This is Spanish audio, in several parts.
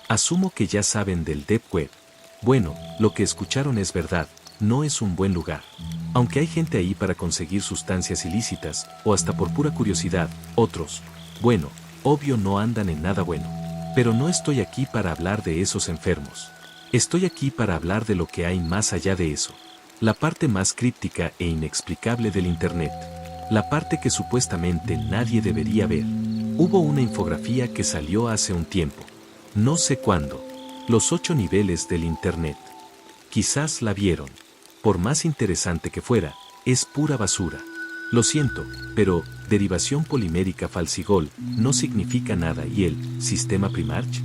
Asumo que ya saben del Deep Web. Bueno, lo que escucharon es verdad, no es un buen lugar. Aunque hay gente ahí para conseguir sustancias ilícitas, o hasta por pura curiosidad, otros, bueno, obvio no andan en nada bueno. Pero no estoy aquí para hablar de esos enfermos. Estoy aquí para hablar de lo que hay más allá de eso. La parte más críptica e inexplicable del Internet. La parte que supuestamente nadie debería ver. Hubo una infografía que salió hace un tiempo. No sé cuándo. Los 8 niveles del Internet. Quizás la vieron. Por más interesante que fuera, es pura basura. Lo siento, pero derivación polimérica falsigol no significa nada y el sistema Primarch.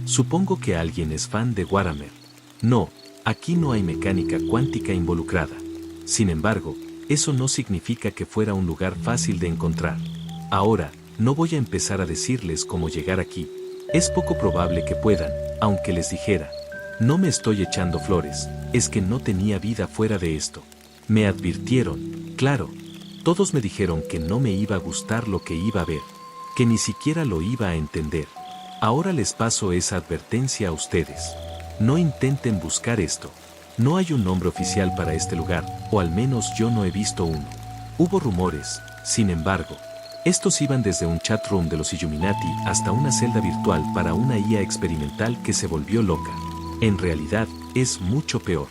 Supongo que alguien es fan de Warhammer. No, aquí no hay mecánica cuántica involucrada. Sin embargo, eso no significa que fuera un lugar fácil de encontrar. Ahora, no voy a empezar a decirles cómo llegar aquí. Es poco probable que puedan, aunque les dijera. No me estoy echando flores, es que no tenía vida fuera de esto. Me advirtieron, claro. Todos me dijeron que no me iba a gustar lo que iba a ver, que ni siquiera lo iba a entender. Ahora les paso esa advertencia a ustedes. No intenten buscar esto. No hay un nombre oficial para este lugar, o al menos yo no he visto uno. Hubo rumores, sin embargo. Estos iban desde un chat room de los Illuminati hasta una celda virtual para una IA experimental que se volvió loca. En realidad, es mucho peor.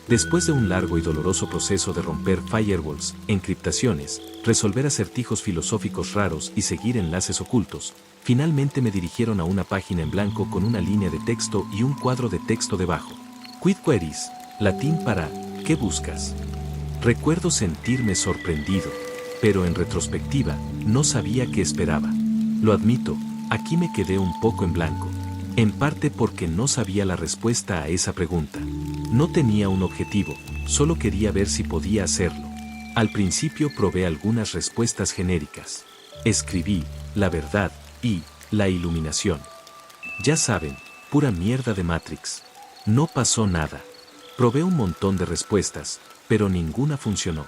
Después de un largo y doloroso proceso de romper firewalls, encriptaciones, resolver acertijos filosóficos raros y seguir enlaces ocultos, finalmente me dirigieron a una página en blanco con una línea de texto y un cuadro de texto debajo. Quid queris, latín para ¿qué buscas? Recuerdo sentirme sorprendido, pero en retrospectiva, no sabía qué esperaba. Lo admito, aquí me quedé un poco en blanco. En parte porque no sabía la respuesta a esa pregunta. No tenía un objetivo, solo quería ver si podía hacerlo. Al principio probé algunas respuestas genéricas. Escribí, la verdad, y, la iluminación. Ya saben, pura mierda de Matrix. No pasó nada. Probé un montón de respuestas, pero ninguna funcionó.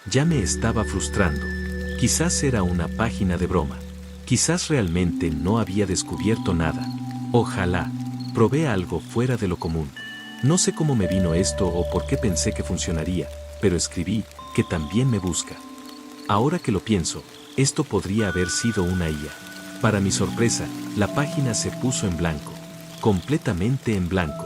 Ya me estaba frustrando. Quizás era una página de broma. Quizás realmente no había descubierto nada. Ojalá. Probé algo fuera de lo común. No sé cómo me vino esto o por qué pensé que funcionaría, pero escribí, que también me busca. Ahora que lo pienso, esto podría haber sido una IA. Para mi sorpresa, la página se puso en blanco. Completamente en blanco.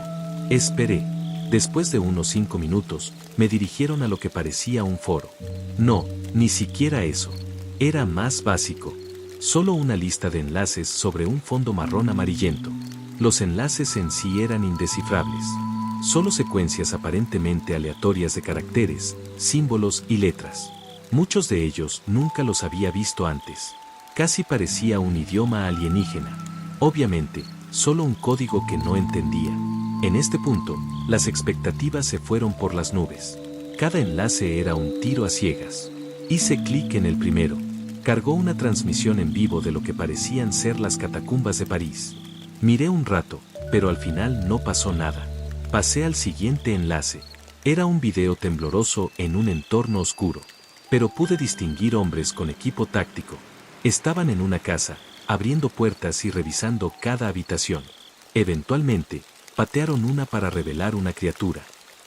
Esperé. Después de unos 5 minutos, me dirigieron a lo que parecía un foro. No, ni siquiera eso. Era más básico. Solo una lista de enlaces sobre un fondo marrón amarillento. Los enlaces en sí eran indescifrables. Solo secuencias aparentemente aleatorias de caracteres, símbolos y letras. Muchos de ellos nunca los había visto antes. Casi parecía un idioma alienígena. Obviamente, solo un código que no entendía. En este punto, las expectativas se fueron por las nubes. Cada enlace era un tiro a ciegas. Hice clic en el primero. Cargó una transmisión en vivo de lo que parecían ser las catacumbas de París. Miré un rato, pero al final no pasó nada. Pasé al siguiente enlace. Era un video tembloroso en un entorno oscuro. Pero pude distinguir hombres con equipo táctico. Estaban en una casa, abriendo puertas y revisando cada habitación. Eventualmente, patearon una para revelar una criatura.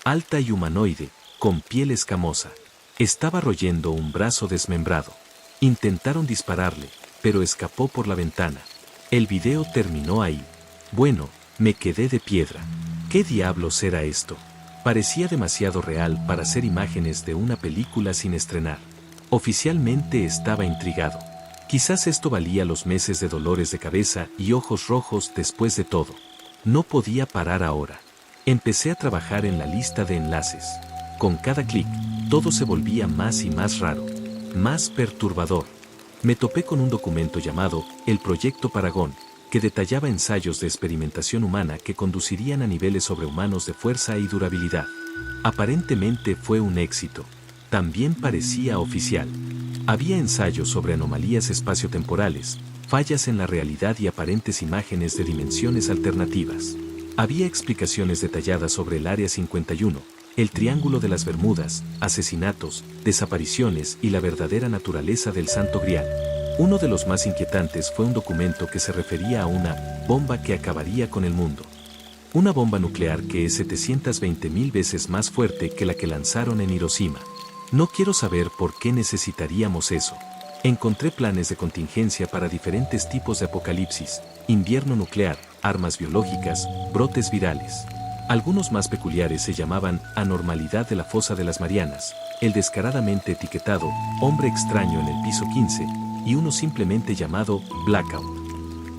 Alta y humanoide, con piel escamosa. Estaba royendo un brazo desmembrado. Intentaron dispararle, pero escapó por la ventana. El video terminó ahí. Bueno, me quedé de piedra. ¿Qué diablos era esto? Parecía demasiado real para ser imágenes de una película sin estrenar. Oficialmente estaba intrigado. Quizás esto valía los meses de dolores de cabeza y ojos rojos después de todo. No podía parar ahora. Empecé a trabajar en la lista de enlaces. Con cada clic, todo se volvía más y más raro. Más perturbador. Me topé con un documento llamado El Proyecto Paragón, que detallaba ensayos de experimentación humana que conducirían a niveles sobrehumanos de fuerza y durabilidad. Aparentemente fue un éxito. También parecía oficial. Había ensayos sobre anomalías espaciotemporales, fallas en la realidad y aparentes imágenes de dimensiones alternativas. Había explicaciones detalladas sobre el Área 51, el Triángulo de las Bermudas, asesinatos, desapariciones y la verdadera naturaleza del Santo Grial. Uno de los más inquietantes fue un documento que se refería a una bomba que acabaría con el mundo. Una bomba nuclear que es 720.000 veces más fuerte que la que lanzaron en Hiroshima. No quiero saber por qué necesitaríamos eso. Encontré planes de contingencia para diferentes tipos de apocalipsis, invierno nuclear, armas biológicas, brotes virales. Algunos más peculiares se llamaban anormalidad de la fosa de las Marianas, el descaradamente etiquetado hombre extraño en el piso 15, y uno simplemente llamado blackout.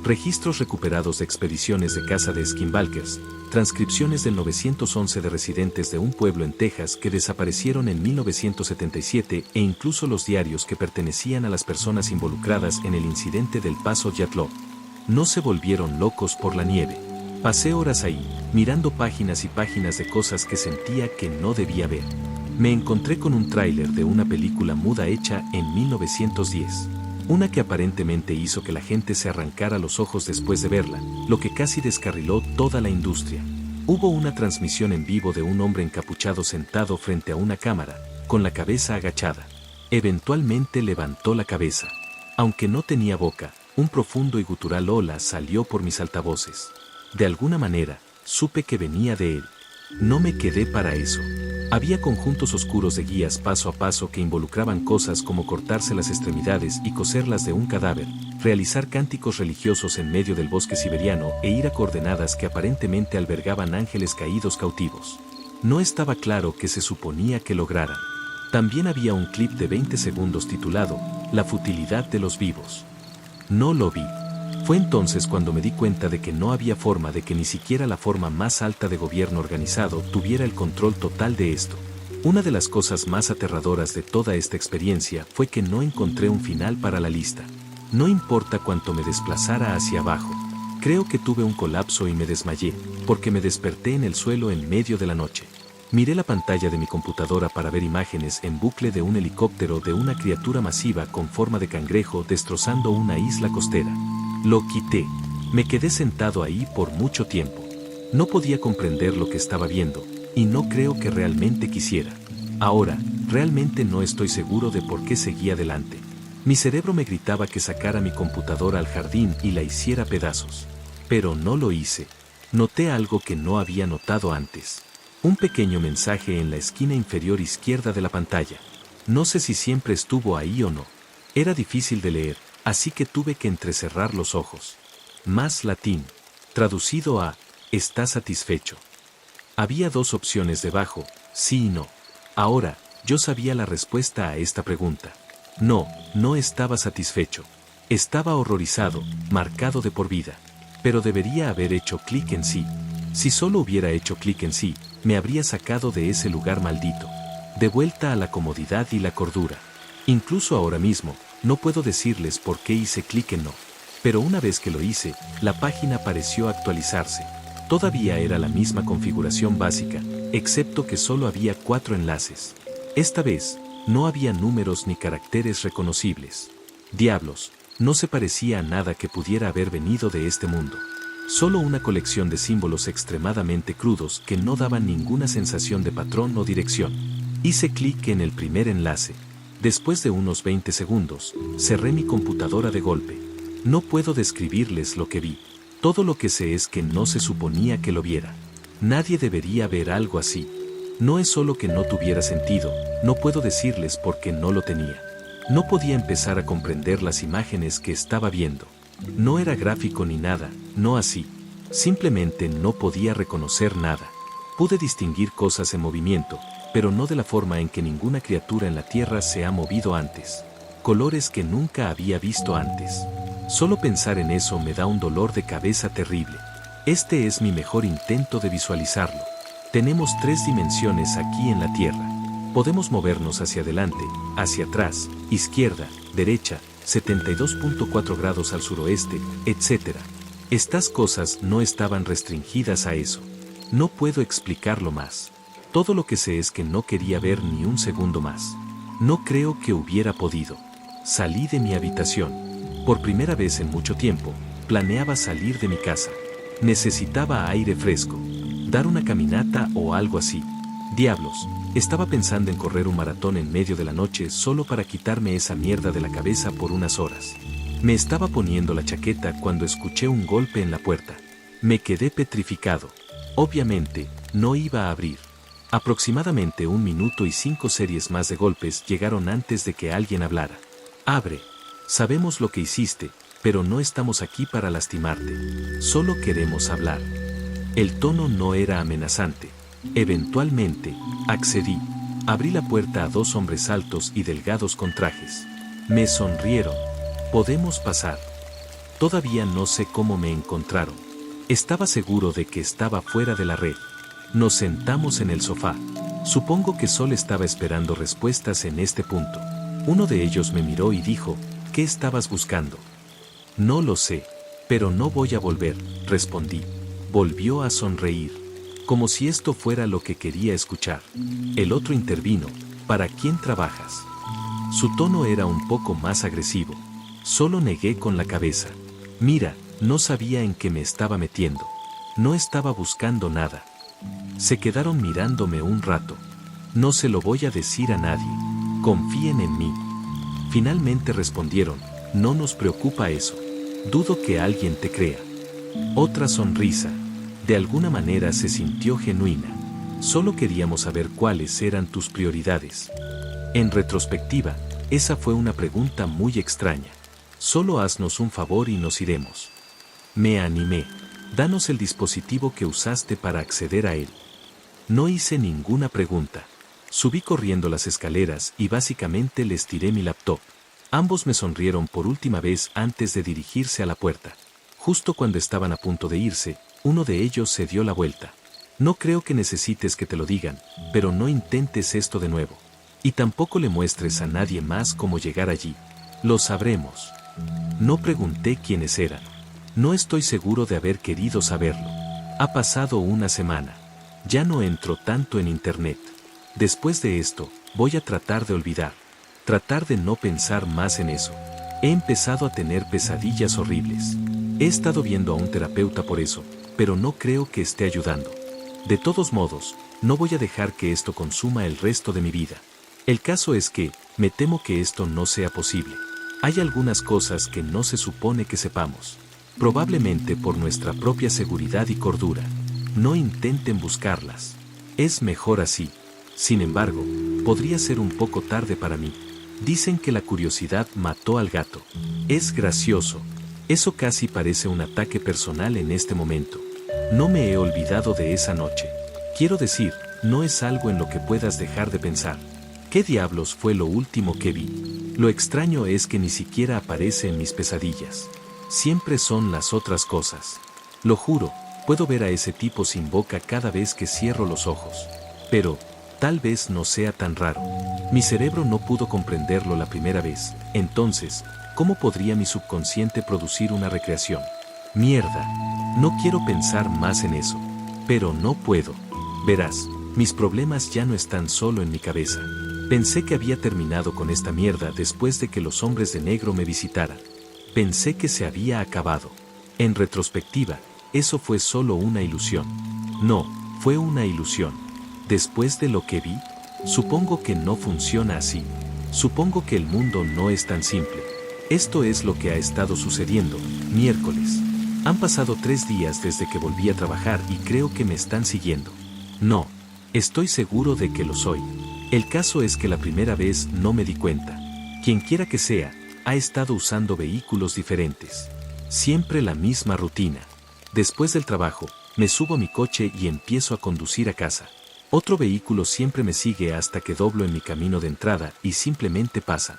Registros recuperados de expediciones de caza de skinwalkers, transcripciones del 911 de residentes de un pueblo en Texas que desaparecieron en 1977 e incluso los diarios que pertenecían a las personas involucradas en el incidente del Paso Yatlov. No se volvieron locos por la nieve. Pasé horas ahí, mirando páginas y páginas de cosas que sentía que no debía ver. Me encontré con un tráiler de una película muda hecha en 1910. Una que aparentemente hizo que la gente se arrancara los ojos después de verla, lo que casi descarriló toda la industria. Hubo una transmisión en vivo de un hombre encapuchado sentado frente a una cámara, con la cabeza agachada. Eventualmente levantó la cabeza. Aunque no tenía boca, un profundo y gutural hola salió por mis altavoces. De alguna manera, supe que venía de él. No me quedé para eso. Había conjuntos oscuros de guías paso a paso que involucraban cosas como cortarse las extremidades y coserlas de un cadáver, realizar cánticos religiosos en medio del bosque siberiano e ir a coordenadas que aparentemente albergaban ángeles caídos cautivos. No estaba claro qué se suponía que lograran. También había un clip de 20 segundos titulado La futilidad de los vivos. No lo vi. Fue entonces cuando me di cuenta de que no había forma de que ni siquiera la forma más alta de gobierno organizado tuviera el control total de esto. Una de las cosas más aterradoras de toda esta experiencia fue que no encontré un final para la lista. No importa cuánto me desplazara hacia abajo. Creo que tuve un colapso y me desmayé, porque me desperté en el suelo en medio de la noche. Miré la pantalla de mi computadora para ver imágenes en bucle de un helicóptero de una criatura masiva con forma de cangrejo destrozando una isla costera. Lo quité. Me quedé sentado ahí por mucho tiempo. No podía comprender lo que estaba viendo, y no creo que realmente quisiera. Ahora, realmente no estoy seguro de por qué seguía adelante. Mi cerebro me gritaba que sacara mi computadora al jardín y la hiciera pedazos. Pero no lo hice. Noté algo que no había notado antes. Un pequeño mensaje en la esquina inferior izquierda de la pantalla. No sé si siempre estuvo ahí o no. Era difícil de leer, así que tuve que entrecerrar los ojos. Más latín. Traducido a, ¿estás satisfecho? Había dos opciones debajo, sí y no. Ahora, yo sabía la respuesta a esta pregunta. No, no estaba satisfecho. Estaba horrorizado, marcado de por vida. Pero debería haber hecho clic en sí. Si solo hubiera hecho clic en sí, me habría sacado de ese lugar maldito. De vuelta a la comodidad y la cordura. Incluso ahora mismo, no puedo decirles por qué hice clic en no. Pero una vez que lo hice, la página pareció actualizarse. Todavía era la misma configuración básica, excepto que solo había 4 enlaces. Esta vez, no había números ni caracteres reconocibles. Diablos, no se parecía a nada que pudiera haber venido de este mundo. Solo una colección de símbolos extremadamente crudos que no daban ninguna sensación de patrón o dirección. Hice clic en el primer enlace. Después de unos 20 segundos, cerré mi computadora de golpe. No puedo describirles lo que vi. Todo lo que sé es que no se suponía que lo viera. Nadie debería ver algo así. No es solo que no tuviera sentido, no puedo decirles por qué no lo tenía. No podía empezar a comprender las imágenes que estaba viendo. No era gráfico ni nada, no así. Simplemente no podía reconocer nada. Pude distinguir cosas en movimiento, pero no de la forma en que ninguna criatura en la Tierra se ha movido antes. Colores que nunca había visto antes. Solo pensar en eso me da un dolor de cabeza terrible. Este es mi mejor intento de visualizarlo. Tenemos 3 dimensiones aquí en la Tierra. Podemos movernos hacia adelante, hacia atrás, izquierda, derecha, 72.4 grados al suroeste, etc. Estas cosas no estaban restringidas a eso. No puedo explicarlo más. Todo lo que sé es que no quería ver ni un segundo más. No creo que hubiera podido. Salí de mi habitación. Por primera vez en mucho tiempo, planeaba salir de mi casa. Necesitaba aire fresco. Dar una caminata o algo así. Diablos, Estaba pensando en correr un maratón en medio de la noche solo para quitarme esa mierda de la cabeza por unas horas. Me estaba poniendo la chaqueta cuando escuché un golpe en la puerta. Me quedé petrificado. Obviamente, no iba a abrir. Aproximadamente 1 minuto y 5 series más de golpes llegaron antes de que alguien hablara. Abre. Sabemos lo que hiciste, pero no estamos aquí para lastimarte. Solo queremos hablar. El tono no era amenazante. Eventualmente, accedí. Abrí la puerta a 2 hombres altos y delgados con trajes. Me sonrieron. Podemos pasar. Todavía no sé cómo me encontraron. Estaba seguro de que estaba fuera de la red. Nos sentamos en el sofá. Supongo que Sol estaba esperando respuestas en este punto. Uno de ellos me miró y dijo, ¿qué estabas buscando? No lo sé, pero no voy a volver, respondí. Volvió a sonreír, como si esto fuera lo que quería escuchar. El otro intervino, ¿para quién trabajas? Su tono era un poco más agresivo. Solo negué con la cabeza. Mira, no sabía en qué me estaba metiendo. No estaba buscando nada. Se quedaron mirándome un rato. No se lo voy a decir a nadie. Confíen en mí. Finalmente respondieron, no nos preocupa eso. Dudo que alguien te crea. Otra sonrisa. De alguna manera se sintió genuina. Solo queríamos saber cuáles eran tus prioridades. En retrospectiva, esa fue una pregunta muy extraña. Solo haznos un favor y nos iremos. Me animé. Danos el dispositivo que usaste para acceder a él. No hice ninguna pregunta. Subí corriendo las escaleras y básicamente les tiré mi laptop. Ambos me sonrieron por última vez antes de dirigirse a la puerta. Justo cuando estaban a punto de irse, uno de ellos se dio la vuelta. No creo que necesites que te lo digan, pero no intentes esto de nuevo. Y tampoco le muestres a nadie más cómo llegar allí. Lo sabremos. No pregunté quiénes eran. No estoy seguro de haber querido saberlo. Ha pasado una semana. Ya no entro tanto en internet. Después de esto, voy a tratar de olvidar. Tratar de no pensar más en eso. He empezado a tener pesadillas horribles. He estado viendo a un terapeuta por eso, pero no creo que esté ayudando. De todos modos, no voy a dejar que esto consuma el resto de mi vida. El caso es que, me temo que esto no sea posible. Hay algunas cosas que no se supone que sepamos. Probablemente por nuestra propia seguridad y cordura. No intenten buscarlas. Es mejor así. Sin embargo, podría ser un poco tarde para mí. Dicen que la curiosidad mató al gato. Es gracioso. Eso casi parece un ataque personal en este momento. No me he olvidado de esa noche. Quiero decir, no es algo en lo que puedas dejar de pensar. ¿Qué diablos fue lo último que vi? Lo extraño es que ni siquiera aparece en mis pesadillas. Siempre son las otras cosas. Lo juro, puedo ver a ese tipo sin boca cada vez que cierro los ojos. Pero, tal vez no sea tan raro. Mi cerebro no pudo comprenderlo la primera vez. Entonces, ¿cómo podría mi subconsciente producir una recreación? Mierda. No quiero pensar más en eso. Pero no puedo. Verás, mis problemas ya no están solo en mi cabeza. Pensé que había terminado con esta mierda después de que los hombres de negro me visitaran. Pensé que se había acabado. En retrospectiva, eso fue solo una ilusión. No, fue una ilusión. Después de lo que vi, supongo que no funciona así. Supongo que el mundo no es tan simple. Esto es lo que ha estado sucediendo, miércoles. Han pasado 3 días desde que volví a trabajar y creo que me están siguiendo. No, estoy seguro de que lo soy. El caso es que la primera vez no me di cuenta. Quienquiera que sea, ha estado usando vehículos diferentes. Siempre la misma rutina. Después del trabajo, me subo a mi coche y empiezo a conducir a casa. Otro vehículo siempre me sigue hasta que doblo en mi camino de entrada y simplemente pasan.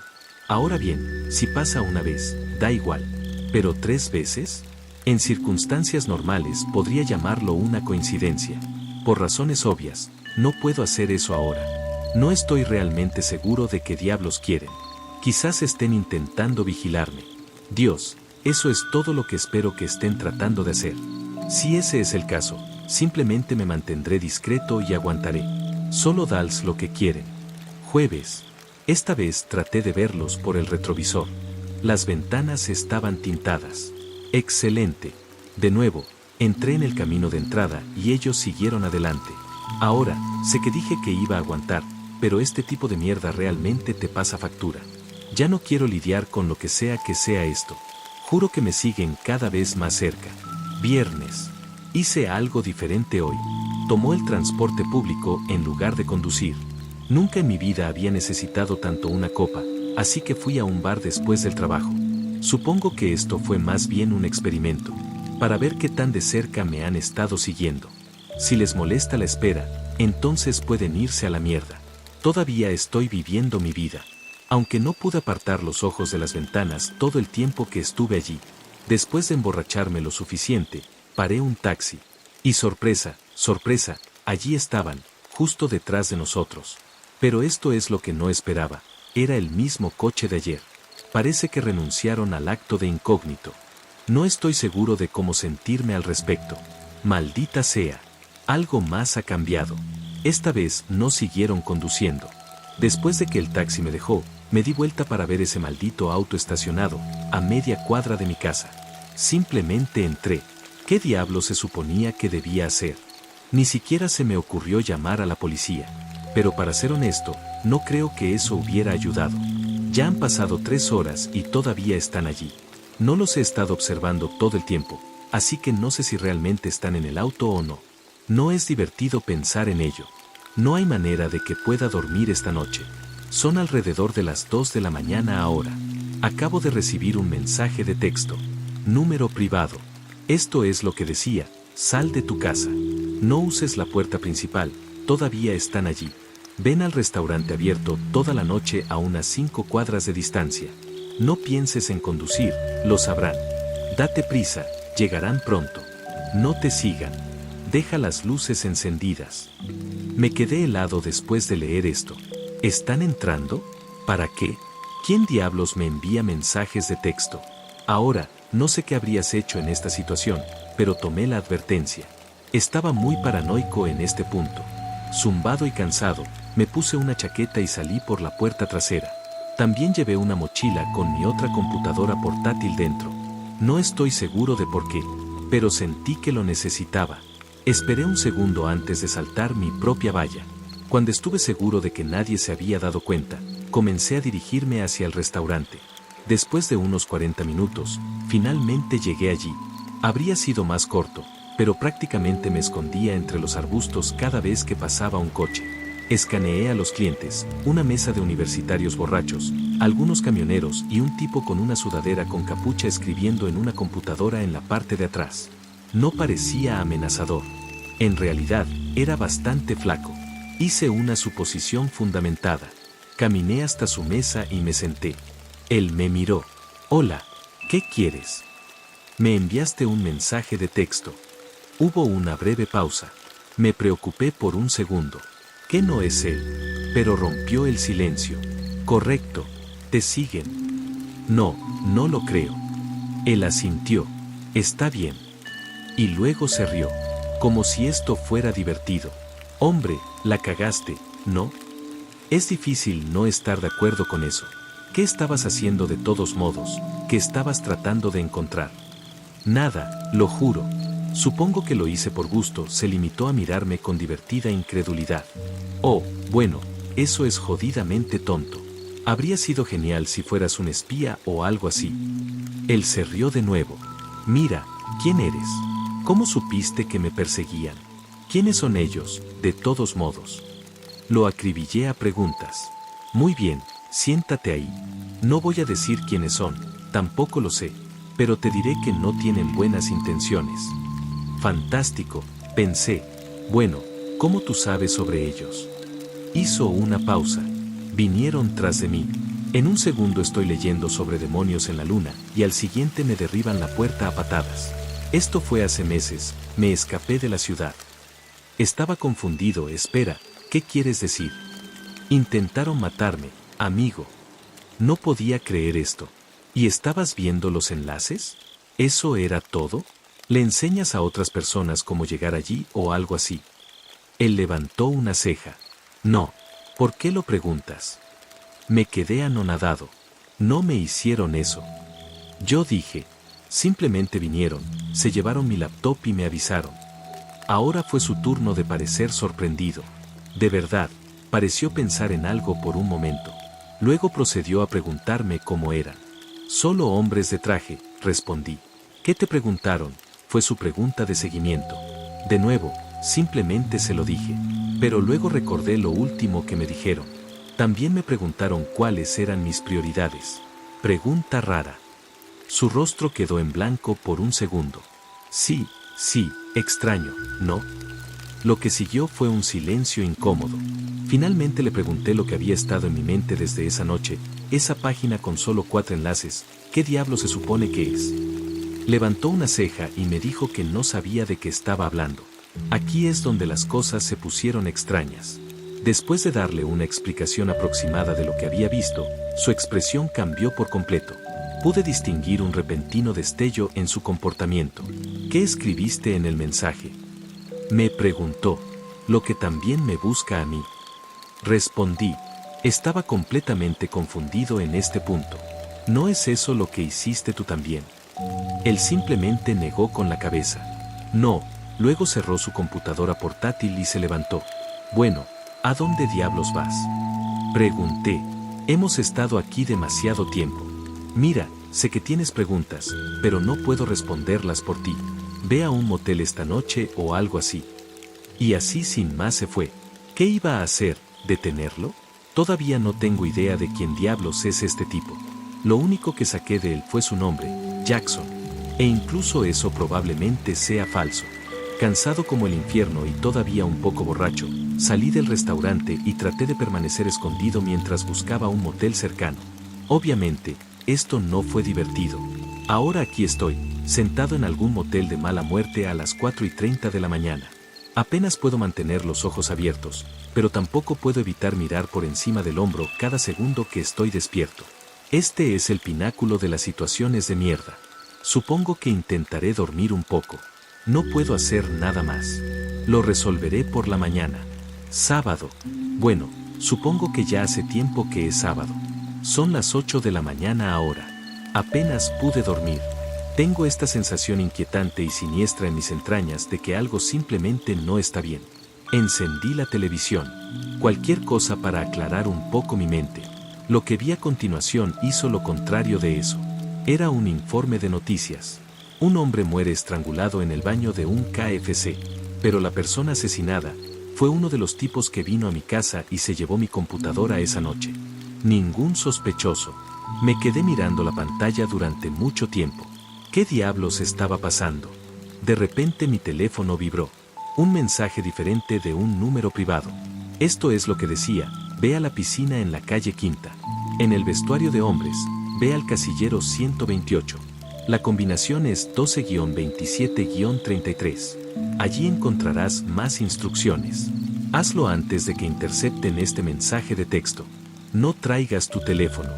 Ahora bien, si pasa una vez, da igual. ¿Pero 3 veces? En circunstancias normales podría llamarlo una coincidencia. Por razones obvias, no puedo hacer eso ahora. No estoy realmente seguro de qué diablos quieren. Quizás estén intentando vigilarme. Dios, eso es todo lo que espero que estén tratando de hacer. Si ese es el caso, simplemente me mantendré discreto y aguantaré. Solo dals lo que quieren. Jueves. Esta vez traté de verlos por el retrovisor. Las ventanas estaban tintadas. Excelente. De nuevo, entré en el camino de entrada y ellos siguieron adelante. Ahora, sé que dije que iba a aguantar, pero este tipo de mierda realmente te pasa factura. Ya no quiero lidiar con lo que sea esto. Juro que me siguen cada vez más cerca. Viernes. Hice algo diferente hoy. Tomó el transporte público en lugar de conducir. Nunca en mi vida había necesitado tanto una copa, así que fui a un bar después del trabajo. Supongo que esto fue más bien un experimento, para ver qué tan de cerca me han estado siguiendo. Si les molesta la espera, entonces pueden irse a la mierda. Todavía estoy viviendo mi vida. Aunque no pude apartar los ojos de las ventanas todo el tiempo que estuve allí. Después de emborracharme lo suficiente, paré un taxi. Y sorpresa, sorpresa, allí estaban, justo detrás de nosotros. Pero esto es lo que no esperaba, era el mismo coche de ayer. Parece que renunciaron al acto de incógnito. No estoy seguro de cómo sentirme al respecto. Maldita sea. Algo más ha cambiado. Esta vez no siguieron conduciendo. Después de que el taxi me dejó, me di vuelta para ver ese maldito auto estacionado, a media cuadra de mi casa. Simplemente entré. ¿Qué diablo se suponía que debía hacer? Ni siquiera se me ocurrió llamar a la policía. Pero para ser honesto, no creo que eso hubiera ayudado. Ya han pasado 3 horas y todavía están allí. No los he estado observando todo el tiempo, así que no sé si realmente están en el auto o no. No es divertido pensar en ello. No hay manera de que pueda dormir esta noche. Son alrededor de las 2 de la mañana ahora. Acabo de recibir un mensaje de texto. Número privado. Esto es lo que decía: sal de tu casa. No uses la puerta principal, todavía están allí. Ven al restaurante abierto toda la noche a unas 5 cuadras de distancia. No pienses en conducir, lo sabrán. Date prisa, llegarán pronto. No te sigan. Deja las luces encendidas. Me quedé helado después de leer esto. ¿Están entrando? ¿Para qué? ¿Quién diablos me envía mensajes de texto? Ahora, no sé qué habrías hecho en esta situación, pero tomé la advertencia. Estaba muy paranoico en este punto. Zumbado y cansado, me puse una chaqueta y salí por la puerta trasera. También llevé una mochila con mi otra computadora portátil dentro. No estoy seguro de por qué, pero sentí que lo necesitaba. Esperé un segundo antes de saltar mi propia valla. Cuando estuve seguro de que nadie se había dado cuenta, comencé a dirigirme hacia el restaurante. Después de unos 40 minutos, finalmente llegué allí. Habría sido más corto, pero prácticamente me escondía entre los arbustos cada vez que pasaba un coche. Escaneé a los clientes, una mesa de universitarios borrachos, algunos camioneros y un tipo con una sudadera con capucha escribiendo en una computadora en la parte de atrás. No parecía amenazador. En realidad, era bastante flaco. Hice una suposición fundamentada. Caminé hasta su mesa y me senté. Él me miró. Hola, ¿qué quieres? Me enviaste un mensaje de texto. Hubo una breve pausa. Me preocupé por un segundo. ¿Qué no es él? Pero rompió el silencio. Correcto, te siguen. No, no lo creo. Él asintió. Está bien. Y luego se rió, como si esto fuera divertido. Hombre, la cagaste, ¿no? Es difícil no estar de acuerdo con eso. ¿Qué estabas haciendo de todos modos? ¿Qué estabas tratando de encontrar? Nada, lo juro. Supongo que lo hice por gusto, se limitó a mirarme con divertida incredulidad. Oh, bueno, eso es jodidamente tonto. Habría sido genial si fueras un espía o algo así. Él se rió de nuevo. Mira, ¿quién eres? ¿Cómo supiste que me perseguían? ¿Quiénes son ellos, de todos modos? Lo acribillé a preguntas. Muy bien, siéntate ahí. No voy a decir quiénes son, tampoco lo sé, pero te diré que no tienen buenas intenciones. Fantástico, pensé. Bueno, ¿cómo tú sabes sobre ellos? Hizo una pausa. Vinieron tras de mí. En un segundo estoy leyendo sobre demonios en la luna, y al siguiente me derriban la puerta a patadas. Esto fue hace meses, me escapé de la ciudad. Estaba confundido, espera, ¿qué quieres decir? Intentaron matarme, amigo. No podía creer esto. ¿Y estabas viendo los enlaces? ¿Eso era todo? ¿Le enseñas a otras personas cómo llegar allí o algo así? Él levantó una ceja. No. ¿Por qué lo preguntas? Me quedé anonadado. No me hicieron eso. Yo dije. Simplemente vinieron, se llevaron mi laptop y me avisaron. Ahora fue su turno de parecer sorprendido. De verdad, pareció pensar en algo por un momento. Luego procedió a preguntarme cómo eran. Solo hombres de traje, respondí. ¿Qué te preguntaron? Fue su pregunta de seguimiento. De nuevo, simplemente se lo dije. Pero luego recordé lo último que me dijeron. También me preguntaron cuáles eran mis prioridades. Pregunta rara. Su rostro quedó en blanco por un segundo. Sí, extraño, ¿no? Lo que siguió fue un silencio incómodo. Finalmente le pregunté lo que había estado en mi mente desde esa noche, esa página con solo 4 enlaces, ¿qué diablo se supone que es? Levantó una ceja y me dijo que no sabía de qué estaba hablando. Aquí es donde las cosas se pusieron extrañas. Después de darle una explicación aproximada de lo que había visto, su expresión cambió por completo. Pude distinguir un repentino destello en su comportamiento. ¿Qué escribiste en el mensaje? Me preguntó, lo que también me busca a mí. Respondí, estaba completamente confundido en este punto. ¿No es eso lo que hiciste tú también? Él simplemente negó con la cabeza. No, luego cerró su computadora portátil y se levantó. Bueno, ¿a dónde diablos vas? Pregunté, hemos estado aquí demasiado tiempo. Mira, sé que tienes preguntas, pero no puedo responderlas por ti. Ve a un motel esta noche o algo así. Y así sin más se fue. ¿Qué iba a hacer? ¿Detenerlo? Todavía no tengo idea de quién diablos es este tipo. Lo único que saqué de él fue su nombre, Jackson. E incluso eso probablemente sea falso. Cansado como el infierno y todavía un poco borracho, salí del restaurante y traté de permanecer escondido mientras buscaba un motel cercano. Obviamente, esto no fue divertido. Ahora aquí estoy, sentado en algún motel de mala muerte a las 4:30 de la mañana. Apenas puedo mantener los ojos abiertos, pero tampoco puedo evitar mirar por encima del hombro cada segundo que estoy despierto. Este es el pináculo de las situaciones de mierda. Supongo que intentaré dormir un poco. No puedo hacer nada más. Lo resolveré por la mañana. Sábado. Bueno, supongo que ya hace tiempo que es sábado. Son las 8 de la mañana ahora. Apenas pude dormir. Tengo esta sensación inquietante y siniestra en mis entrañas de que algo simplemente no está bien. Encendí la televisión. Cualquier cosa para aclarar un poco mi mente. Lo que vi a continuación hizo lo contrario de eso. Era un informe de noticias. Un hombre muere estrangulado en el baño de un KFC. Pero la persona asesinada fue uno de los tipos que vino a mi casa y se llevó mi computadora esa noche. Ningún sospechoso. Me quedé mirando la pantalla durante mucho tiempo. ¿Qué diablos estaba pasando? De repente mi teléfono vibró. Un mensaje diferente de un número privado. Esto es lo que decía: ve a la piscina en la calle Quinta. En el vestuario de hombres, ve al casillero 128. La combinación es 12-27-33. Allí encontrarás más instrucciones. Hazlo antes de que intercepten este mensaje de texto. No traigas tu teléfono.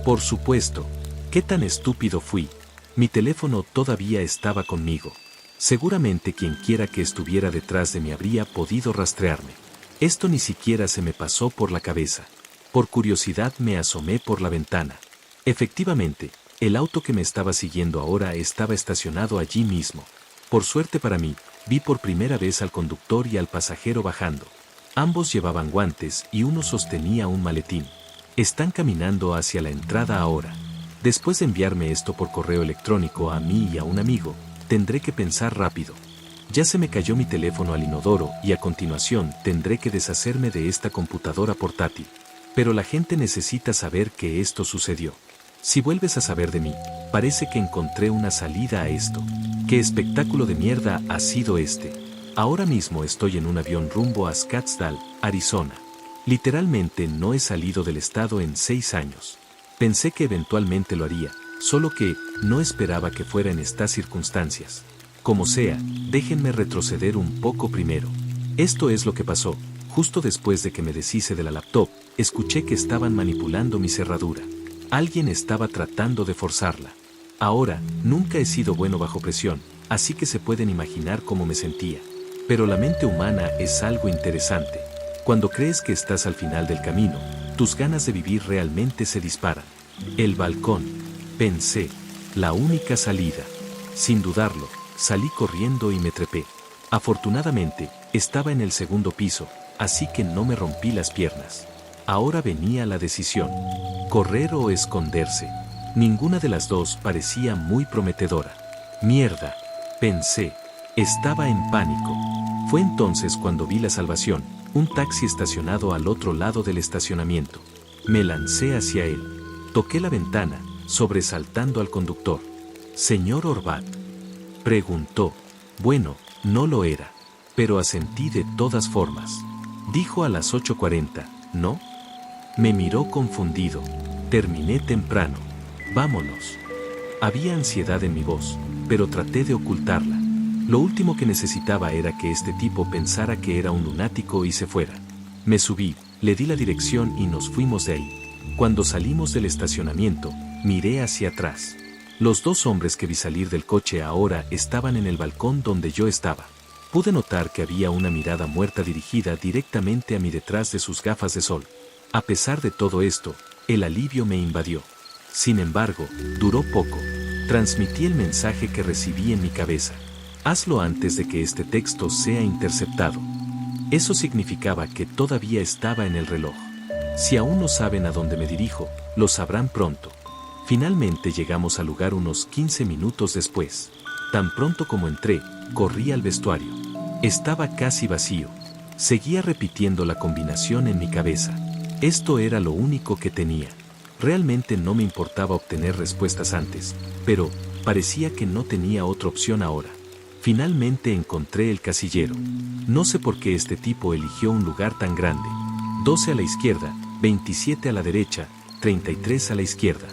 Por supuesto. ¿Qué tan estúpido fui? Mi teléfono todavía estaba conmigo. Seguramente quien quiera que estuviera detrás de mí habría podido rastrearme. Esto ni siquiera se me pasó por la cabeza. Por curiosidad me asomé por la ventana. Efectivamente, el auto que me estaba siguiendo ahora estaba estacionado allí mismo. Por suerte para mí, vi por primera vez al conductor y al pasajero bajando. Ambos llevaban guantes y uno sostenía un maletín. Están caminando hacia la entrada ahora. Después de enviarme esto por correo electrónico a mí y a un amigo, tendré que pensar rápido. Ya se me cayó mi teléfono al inodoro y a continuación tendré que deshacerme de esta computadora portátil. Pero la gente necesita saber que esto sucedió. Si vuelves a saber de mí, parece que encontré una salida a esto. ¿Qué espectáculo de mierda ha sido este? Ahora mismo estoy en un avión rumbo a Scottsdale, Arizona. Literalmente no he salido del estado en 6 años. Pensé que eventualmente lo haría, solo que no esperaba que fuera en estas circunstancias. Como sea, déjenme retroceder un poco primero. Esto es lo que pasó. Justo después de que me deshice de la laptop, escuché que estaban manipulando mi cerradura. Alguien estaba tratando de forzarla. Ahora, nunca he sido bueno bajo presión, así que se pueden imaginar cómo me sentía. Pero la mente humana es algo interesante. Cuando crees que estás al final del camino, tus ganas de vivir realmente se disparan. El balcón. Pensé. La única salida. Sin dudarlo, salí corriendo y me trepé. Afortunadamente, estaba en el segundo piso, así que no me rompí las piernas. Ahora venía la decisión: correr o esconderse. Ninguna de las dos parecía muy prometedora. Mierda, pensé. Estaba en pánico. Fue entonces cuando vi la salvación, un taxi estacionado al otro lado del estacionamiento. Me lancé hacia él. Toqué la ventana, sobresaltando al conductor. «¿Señor Orbat?», preguntó. Bueno, no lo era, pero asentí de todas formas. Dijo a las 8:40, ¿no? Me miró confundido. Terminé temprano. Vámonos. Había ansiedad en mi voz, pero traté de ocultarla. Lo último que necesitaba era que este tipo pensara que era un lunático y se fuera. Me subí, le di la dirección y nos fuimos de ahí. Cuando salimos del estacionamiento, miré hacia atrás. Los dos hombres que vi salir del coche ahora estaban en el balcón donde yo estaba. Pude notar que había una mirada muerta dirigida directamente a mí detrás de sus gafas de sol. A pesar de todo esto, el alivio me invadió. Sin embargo, duró poco. Transmití el mensaje que recibí en mi cabeza. Hazlo antes de que este texto sea interceptado. Eso significaba que todavía estaba en el reloj. Si aún no saben a dónde me dirijo, lo sabrán pronto. Finalmente llegamos al lugar unos 15 minutos después. Tan pronto como entré, corrí al vestuario. Estaba casi vacío. Seguía repitiendo la combinación en mi cabeza. Esto era lo único que tenía. Realmente no me importaba obtener respuestas antes, pero parecía que no tenía otra opción ahora. Finalmente encontré el casillero. No sé por qué este tipo eligió un lugar tan grande. 12 a la izquierda, 27 a la derecha, 33 a la izquierda.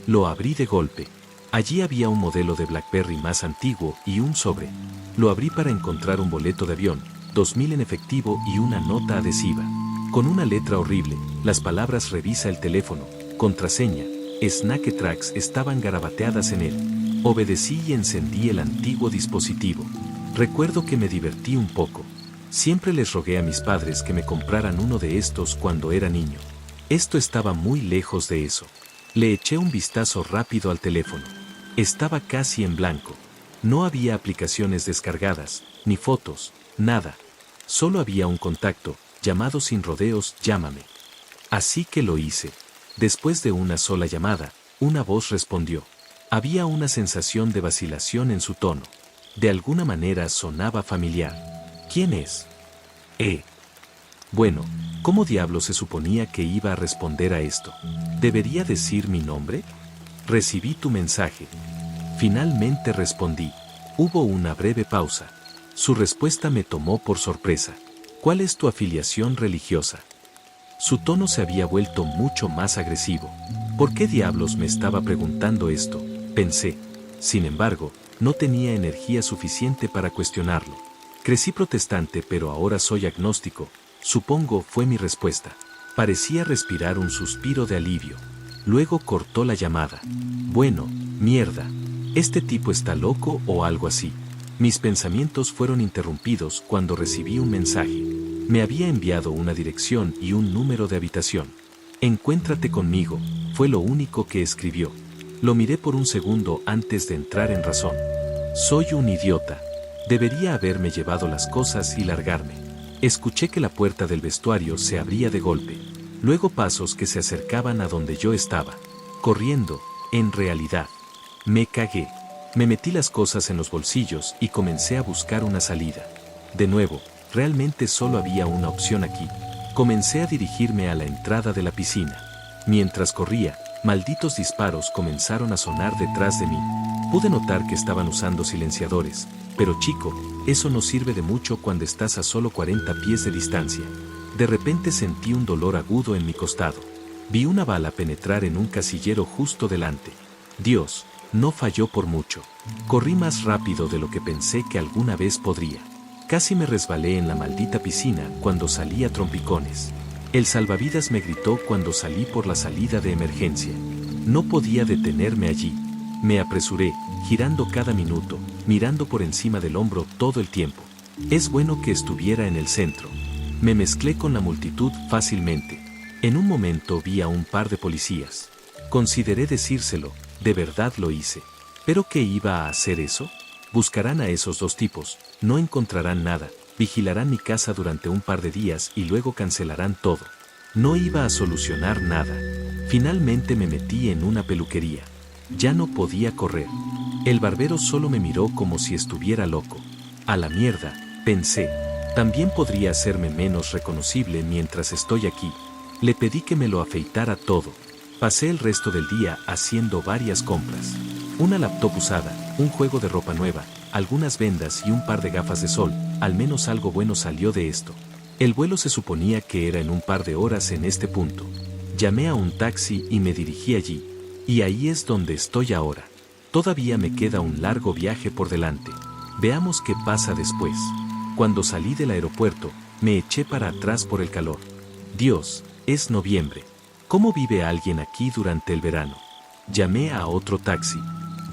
Lo abrí de golpe. Allí había un modelo de BlackBerry más antiguo y un sobre. Lo abrí para encontrar un boleto de avión, 2000 en efectivo y una nota adhesiva. Con una letra horrible, las palabras «revisa el teléfono», «contraseña», «Snack Tracks» estaban garabateadas en él. Obedecí y encendí el antiguo dispositivo. Recuerdo que me divertí un poco. Siempre les rogué a mis padres que me compraran uno de estos cuando era niño. Esto estaba muy lejos de eso. Le eché un vistazo rápido al teléfono. Estaba casi en blanco. No había aplicaciones descargadas, ni fotos, nada. Solo había un contacto, llamado sin rodeos, «Llámame». Así que lo hice. Después de una sola llamada, una voz respondió. Había una sensación de vacilación en su tono. De alguna manera sonaba familiar. ¿Quién es? Bueno, ¿cómo diablos se suponía que iba a responder a esto? ¿Debería decir mi nombre? Recibí tu mensaje. Finalmente respondí. Hubo una breve pausa. Su respuesta me tomó por sorpresa. ¿Cuál es tu afiliación religiosa? Su tono se había vuelto mucho más agresivo. ¿Por qué diablos me estaba preguntando esto?, pensé. Sin embargo, no tenía energía suficiente para cuestionarlo. Crecí protestante, pero ahora soy agnóstico, supongo, fue mi respuesta. Parecía respirar un suspiro de alivio. Luego cortó la llamada. Bueno, mierda. ¿Este tipo está loco o algo así? Mis pensamientos fueron interrumpidos cuando recibí un mensaje. Me había enviado una dirección y un número de habitación. «Encuéntrate conmigo», fue lo único que escribió. Lo miré por un segundo antes de entrar en razón. Soy un idiota. Debería haberme llevado las cosas y largarme. Escuché que la puerta del vestuario se abría de golpe. Luego pasos que se acercaban a donde yo estaba. Corriendo, en realidad. Me cagué. Me metí las cosas en los bolsillos y comencé a buscar una salida. De nuevo, realmente solo había una opción aquí. Comencé a dirigirme a la entrada de la piscina. Mientras corría, malditos disparos comenzaron a sonar detrás de mí. Pude notar que estaban usando silenciadores, pero chico, eso no sirve de mucho cuando estás a solo 40 pies de distancia. De repente sentí un dolor agudo en mi costado. Vi una bala penetrar en un casillero justo delante. Dios, no falló por mucho. Corrí más rápido de lo que pensé que alguna vez podría. Casi me resbalé en la maldita piscina cuando salí a trompicones. El salvavidas me gritó cuando salí por la salida de emergencia. No podía detenerme allí. Me apresuré, girando cada minuto, mirando por encima del hombro todo el tiempo. Es bueno que estuviera en el centro. Me mezclé con la multitud fácilmente. En un momento vi a un par de policías. Consideré decírselo, de verdad lo hice. ¿Pero qué iba a hacer eso? Buscarán a esos dos tipos, no encontrarán nada, vigilarán mi casa durante un par de días y luego cancelarán todo. No iba a solucionar nada. Finalmente me metí en una peluquería. Ya no podía correr. El barbero solo me miró como si estuviera loco. A la mierda, pensé. También podría hacerme menos reconocible mientras estoy aquí. Le pedí que me lo afeitara todo. Pasé el resto del día haciendo varias compras. Una laptop usada, un juego de ropa nueva, algunas vendas y un par de gafas de sol. Al menos algo bueno salió de esto. El vuelo se suponía que era en un par de horas en este punto. Llamé a un taxi y me dirigí allí. Y ahí es donde estoy ahora. Todavía me queda un largo viaje por delante. Veamos qué pasa después. Cuando salí del aeropuerto, me eché para atrás por el calor. Dios, es noviembre. ¿Cómo vive alguien aquí durante el verano? Llamé a otro taxi.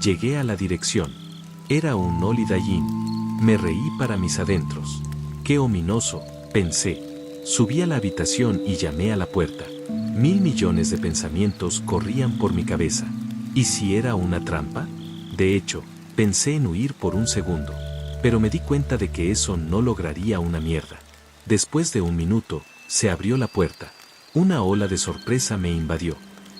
Llegué a la dirección. Era un Holiday Inn. Me reí para mis adentros. Qué ominoso, pensé. Subí a la habitación y llamé a la puerta. 1000 millones de pensamientos corrían por mi cabeza. ¿Y si era una trampa? De hecho, pensé en huir por un segundo. Pero me di cuenta de que eso no lograría una mierda. Después de un minuto, se abrió la puerta. Una ola de sorpresa me invadió.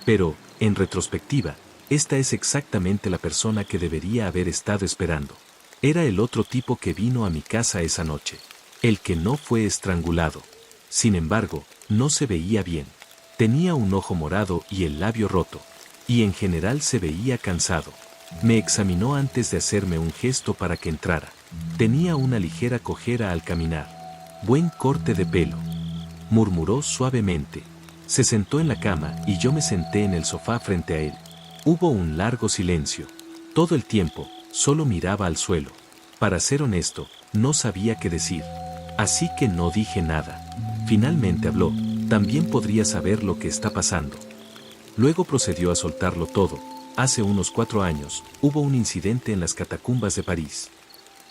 Pero, en retrospectiva, esta es exactamente la persona que debería haber estado esperando. Era el otro tipo que vino a mi casa esa noche. El que no fue estrangulado. Sin embargo, no se veía bien. Tenía un ojo morado y el labio roto. Y en general se veía cansado. Me examinó antes de hacerme un gesto para que entrara. Tenía una ligera cojera al caminar. Buen corte de pelo. Murmuró suavemente. Se sentó en la cama y yo me senté en el sofá frente a él. Hubo un largo silencio. Todo el tiempo, solo miraba al suelo. Para ser honesto, no sabía qué decir. Así que no dije nada. Finalmente habló. También podría saber lo que está pasando. Luego procedió a soltarlo todo. Hace unos 4 años, hubo un incidente en las catacumbas de París.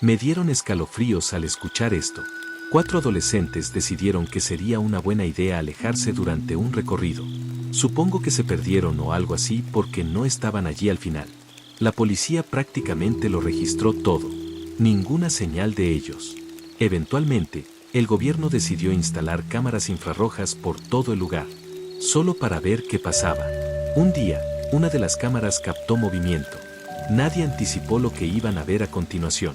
Me dieron escalofríos al escuchar esto. 4 adolescentes decidieron que sería una buena idea alejarse durante un recorrido. Supongo que se perdieron o algo así porque no estaban allí al final. La policía prácticamente lo registró todo. Ninguna señal de ellos. Eventualmente, el gobierno decidió instalar cámaras infrarrojas por todo el lugar. Solo para ver qué pasaba. Un día, una de las cámaras captó movimiento. Nadie anticipó lo que iban a ver a continuación.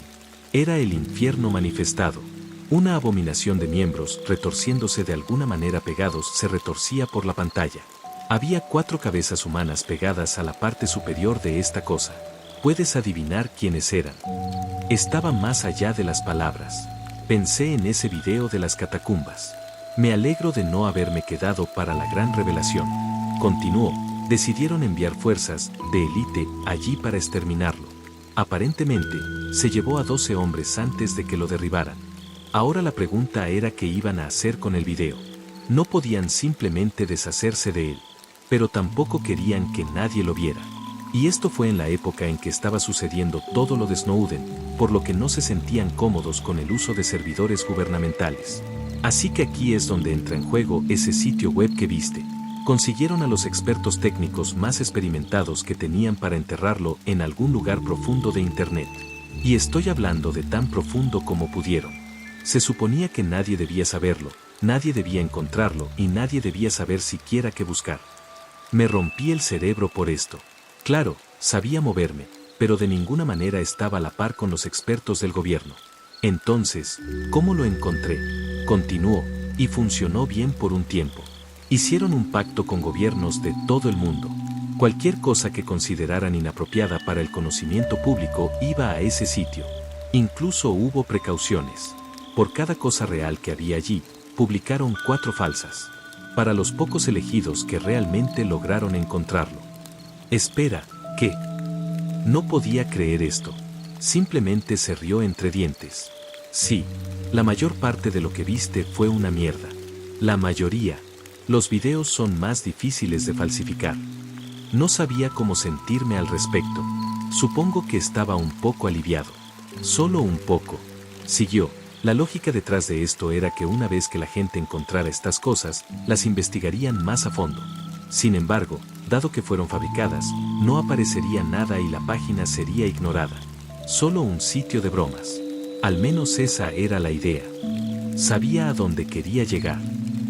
Era el infierno manifestado. Una abominación de miembros, retorciéndose de alguna manera pegados, se retorcía por la pantalla. Había 4 cabezas humanas pegadas a la parte superior de esta cosa. ¿Puedes adivinar quiénes eran? Estaba más allá de las palabras. Pensé en ese video de las catacumbas. Me alegro de no haberme quedado para la gran revelación. Continuó. Decidieron enviar fuerzas de élite allí para exterminarlo. Aparentemente, se llevó a 12 hombres antes de que lo derribaran. Ahora la pregunta era qué iban a hacer con el video. No podían simplemente deshacerse de él, pero tampoco querían que nadie lo viera. Y esto fue en la época en que estaba sucediendo todo lo de Snowden, por lo que no se sentían cómodos con el uso de servidores gubernamentales. Así que aquí es donde entra en juego ese sitio web que viste. Consiguieron a los expertos técnicos más experimentados que tenían para enterrarlo en algún lugar profundo de Internet. Y estoy hablando de tan profundo como pudieron. Se suponía que nadie debía saberlo, nadie debía encontrarlo y nadie debía saber siquiera qué buscar. Me rompí el cerebro por esto. Claro, sabía moverme, pero de ninguna manera estaba a la par con los expertos del gobierno. Entonces, ¿cómo lo encontré? Continuó, y funcionó bien por un tiempo. Hicieron un pacto con gobiernos de todo el mundo. Cualquier cosa que consideraran inapropiada para el conocimiento público iba a ese sitio. Incluso hubo precauciones. Por cada cosa real que había allí, publicaron 4 falsas. Para los pocos elegidos que realmente lograron encontrarlo. Espera, ¿qué? No podía creer esto. Simplemente se rió entre dientes. Sí, la mayor parte de lo que viste fue una mierda. La mayoría. Los videos son más difíciles de falsificar. No sabía cómo sentirme al respecto. Supongo que estaba un poco aliviado. Solo un poco. Siguió. La lógica detrás de esto era que una vez que la gente encontrara estas cosas, las investigarían más a fondo. Sin embargo, dado que fueron fabricadas, no aparecería nada y la página sería ignorada. Solo un sitio de bromas. Al menos esa era la idea. Sabía a dónde quería llegar.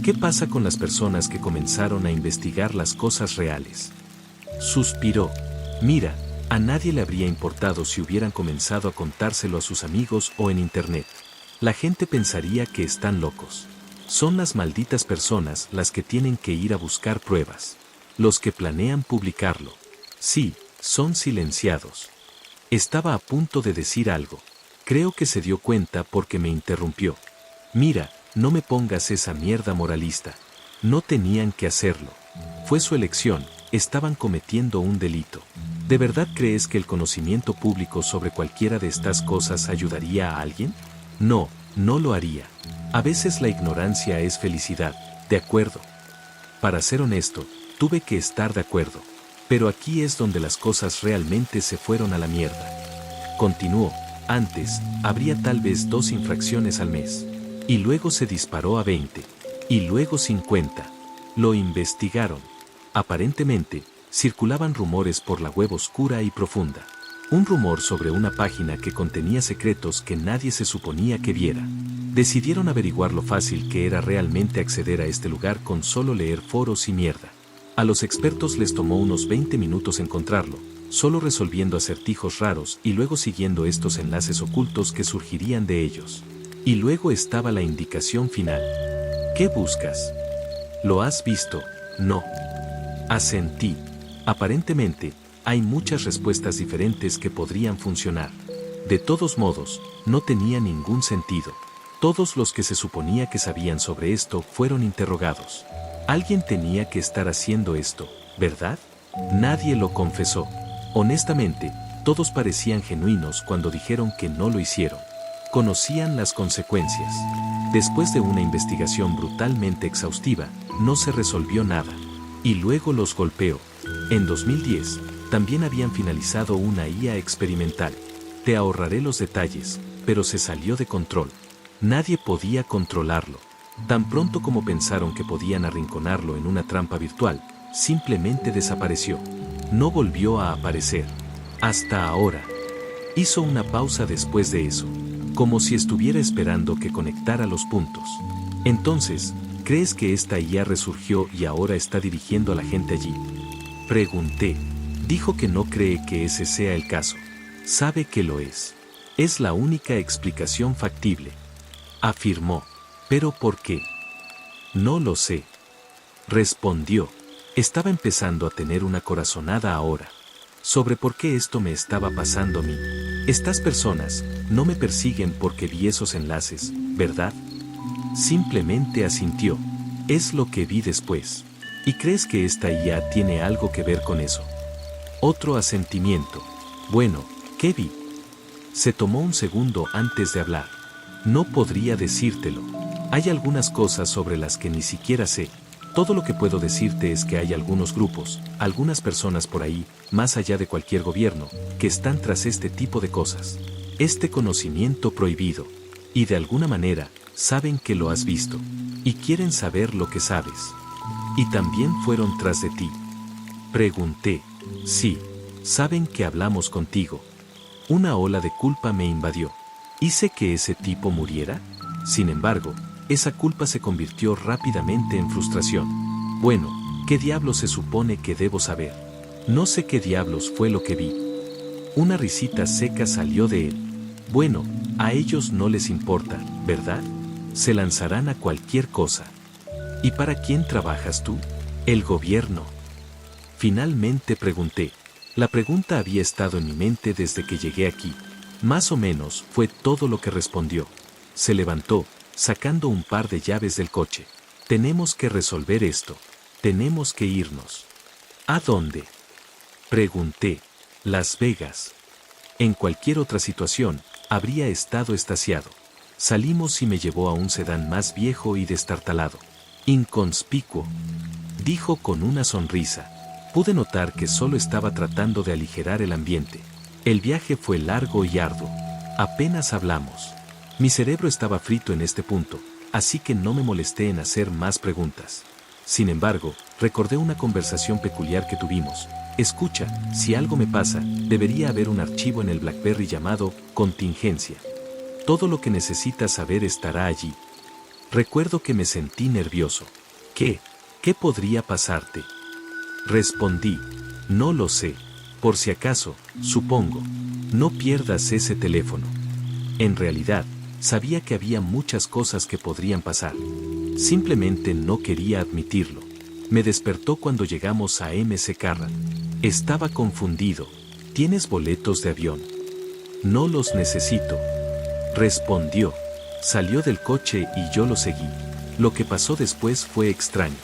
¿Qué pasa con las personas que comenzaron a investigar las cosas reales? Suspiró. Mira, a nadie le habría importado si hubieran comenzado a contárselo a sus amigos o en internet. La gente pensaría que están locos. Son las malditas personas las que tienen que ir a buscar pruebas. Los que planean publicarlo. Sí, son silenciados. Estaba a punto de decir algo. Creo que se dio cuenta porque me interrumpió. Mira, no me pongas esa mierda moralista. No tenían que hacerlo. Fue su elección, estaban cometiendo un delito. ¿De verdad crees que el conocimiento público sobre cualquiera de estas cosas ayudaría a alguien? No, no lo haría. A veces la ignorancia es felicidad, de acuerdo. Para ser honesto, tuve que estar de acuerdo. Pero aquí es donde las cosas realmente se fueron a la mierda. Continuó, antes, habría tal vez 2 infracciones al mes. Y luego se disparó a 20. Y luego 50. Lo investigaron. Aparentemente, circulaban rumores por la web oscura y profunda. Un rumor sobre una página que contenía secretos que nadie se suponía que viera. Decidieron averiguar lo fácil que era realmente acceder a este lugar con solo leer foros y mierda. A los expertos les tomó unos 20 minutos encontrarlo, solo resolviendo acertijos raros y luego siguiendo estos enlaces ocultos que surgirían de ellos. Y luego estaba la indicación final. ¿Qué buscas? ¿Lo has visto? No. Asentí. Aparentemente, hay muchas respuestas diferentes que podrían funcionar. De todos modos, no tenía ningún sentido. Todos los que se suponía que sabían sobre esto fueron interrogados. Alguien tenía que estar haciendo esto, ¿verdad? Nadie lo confesó. Honestamente, todos parecían genuinos cuando dijeron que no lo hicieron. Conocían las consecuencias. Después de una investigación brutalmente exhaustiva, no se resolvió nada. Y luego los golpeó. En 2010, también habían finalizado una IA experimental. Te ahorraré los detalles, pero se salió de control. Nadie podía controlarlo. Tan pronto como pensaron que podían arrinconarlo en una trampa virtual, simplemente desapareció. No volvió a aparecer. Hasta ahora. Hizo una pausa después de eso, como si estuviera esperando que conectara los puntos. Entonces, ¿crees que esta IA resurgió y ahora está dirigiendo a la gente allí? Pregunté. Dijo que no cree que ese sea el caso. Sabe que lo es. Es la única explicación factible. Afirmó. ¿Pero por qué? No lo sé. Respondió. Estaba empezando a tener una corazonada ahora. Sobre por qué esto me estaba pasando a mí. Estas personas no me persiguen porque vi esos enlaces, ¿verdad? Simplemente asintió. Es lo que vi después. ¿Y crees que esta IA tiene algo que ver con eso? Otro asentimiento. Bueno, ¿qué vi? Se tomó un segundo antes de hablar. No podría decírtelo. Hay algunas cosas sobre las que ni siquiera sé. Todo lo que puedo decirte es que hay algunos grupos, algunas personas por ahí, más allá de cualquier gobierno, que están tras este tipo de cosas. Este conocimiento prohibido. Y de alguna manera, saben que lo has visto. Y quieren saber lo que sabes. Y también fueron tras de ti. Pregunté. Sí. Saben que hablamos contigo. Una ola de culpa me invadió. ¿Hice que ese tipo muriera? Sin embargo, esa culpa se convirtió rápidamente en frustración. Bueno, ¿qué diablos se supone que debo saber? No sé qué diablos fue lo que vi. Una risita seca salió de él. Bueno, a ellos no les importa, ¿verdad? Se lanzarán a cualquier cosa. ¿Y para quién trabajas tú? El gobierno. Finalmente pregunté. La pregunta había estado en mi mente desde que llegué aquí. Más o menos fue todo lo que respondió. Se levantó, sacando un par de llaves del coche. Tenemos que resolver esto. Tenemos que irnos. ¿A dónde? Pregunté. Las Vegas. En cualquier otra situación, habría estado extasiado. Salimos y me llevó a un sedán más viejo y destartalado. Inconspicuo. Dijo con una sonrisa. Pude notar que solo estaba tratando de aligerar el ambiente. El viaje fue largo y arduo. Apenas hablamos. Mi cerebro estaba frito en este punto, así que no me molesté en hacer más preguntas. Sin embargo, recordé una conversación peculiar que tuvimos. Escucha, si algo me pasa, debería haber un archivo en el BlackBerry llamado contingencia. Todo lo que necesitas saber estará allí. Recuerdo que me sentí nervioso. ¿Qué? ¿Qué podría pasarte? Respondí, no lo sé. Por si acaso, supongo. No pierdas ese teléfono. En realidad, sabía que había muchas cosas que podrían pasar. Simplemente no quería admitirlo. Me despertó cuando llegamos a MC Carran. Estaba confundido. ¿Tienes boletos de avión? No los necesito. Respondió. Salió del coche y yo lo seguí. Lo que pasó después fue extraño.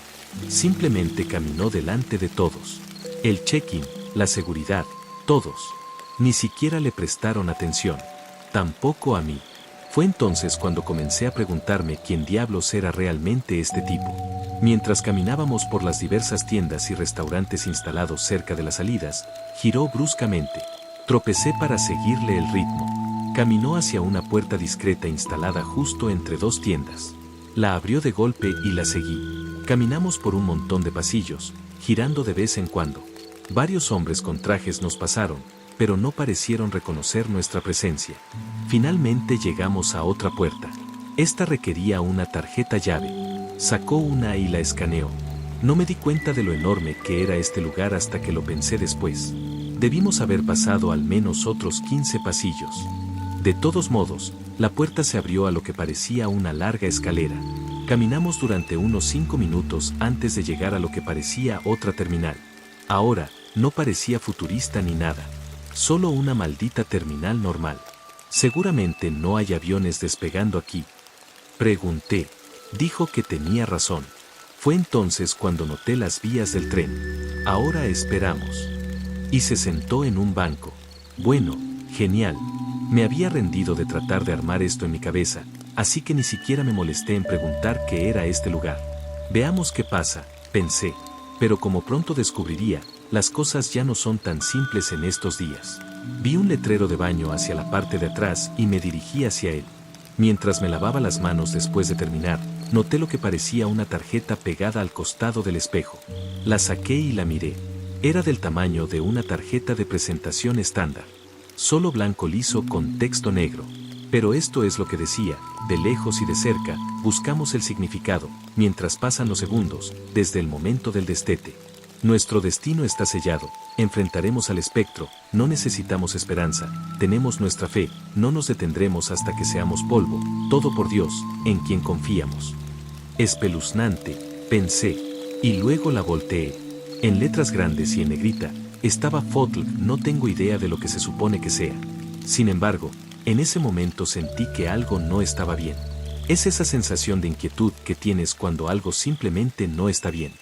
Simplemente caminó delante de todos. El check-in, la seguridad, todos. Ni siquiera le prestaron atención. Tampoco a mí. Fue entonces cuando comencé a preguntarme quién diablos era realmente este tipo. Mientras caminábamos por las diversas tiendas y restaurantes instalados cerca de las salidas, giró bruscamente. Tropecé para seguirle el ritmo. Caminó hacia una puerta discreta instalada justo entre dos tiendas. La abrió de golpe y la seguí. Caminamos por un montón de pasillos, girando de vez en cuando. Varios hombres con trajes nos pasaron, pero no parecieron reconocer nuestra presencia. Finalmente llegamos a otra puerta. Esta requería una tarjeta llave. Sacó una y la escaneó. No me di cuenta de lo enorme que era este lugar hasta que lo pensé después. Debimos haber pasado al menos otros 15 pasillos. De todos modos, la puerta se abrió a lo que parecía una larga escalera. Caminamos durante unos 5 minutos antes de llegar a lo que parecía otra terminal. Ahora, no parecía futurista ni nada. Solo una maldita terminal normal. Seguramente no hay aviones despegando aquí. Pregunté. Dijo que tenía razón. Fue entonces cuando noté las vías del tren. Ahora esperamos. Y se sentó en un banco. Bueno, genial. Me había rendido de tratar de armar esto en mi cabeza, así que ni siquiera me molesté en preguntar qué era este lugar. Veamos qué pasa, pensé. Pero como pronto descubriría, las cosas ya no son tan simples en estos días. Vi un letrero de baño hacia la parte de atrás y me dirigí hacia él. Mientras me lavaba las manos después de terminar, noté lo que parecía una tarjeta pegada al costado del espejo. La saqué y la miré. Era del tamaño de una tarjeta de presentación estándar. Solo blanco liso con texto negro. Pero esto es lo que decía: de lejos y de cerca, buscamos el significado, mientras pasan los segundos, desde el momento del destete. Nuestro destino está sellado, enfrentaremos al espectro, no necesitamos esperanza, tenemos nuestra fe, no nos detendremos hasta que seamos polvo, todo por Dios, en quien confiamos. Espeluznante, pensé, y luego la volteé. En letras grandes y en negrita, estaba FOTL, no tengo idea de lo que se supone que sea. Sin embargo, en ese momento sentí que algo no estaba bien. Es esa sensación de inquietud que tienes cuando algo simplemente no está bien.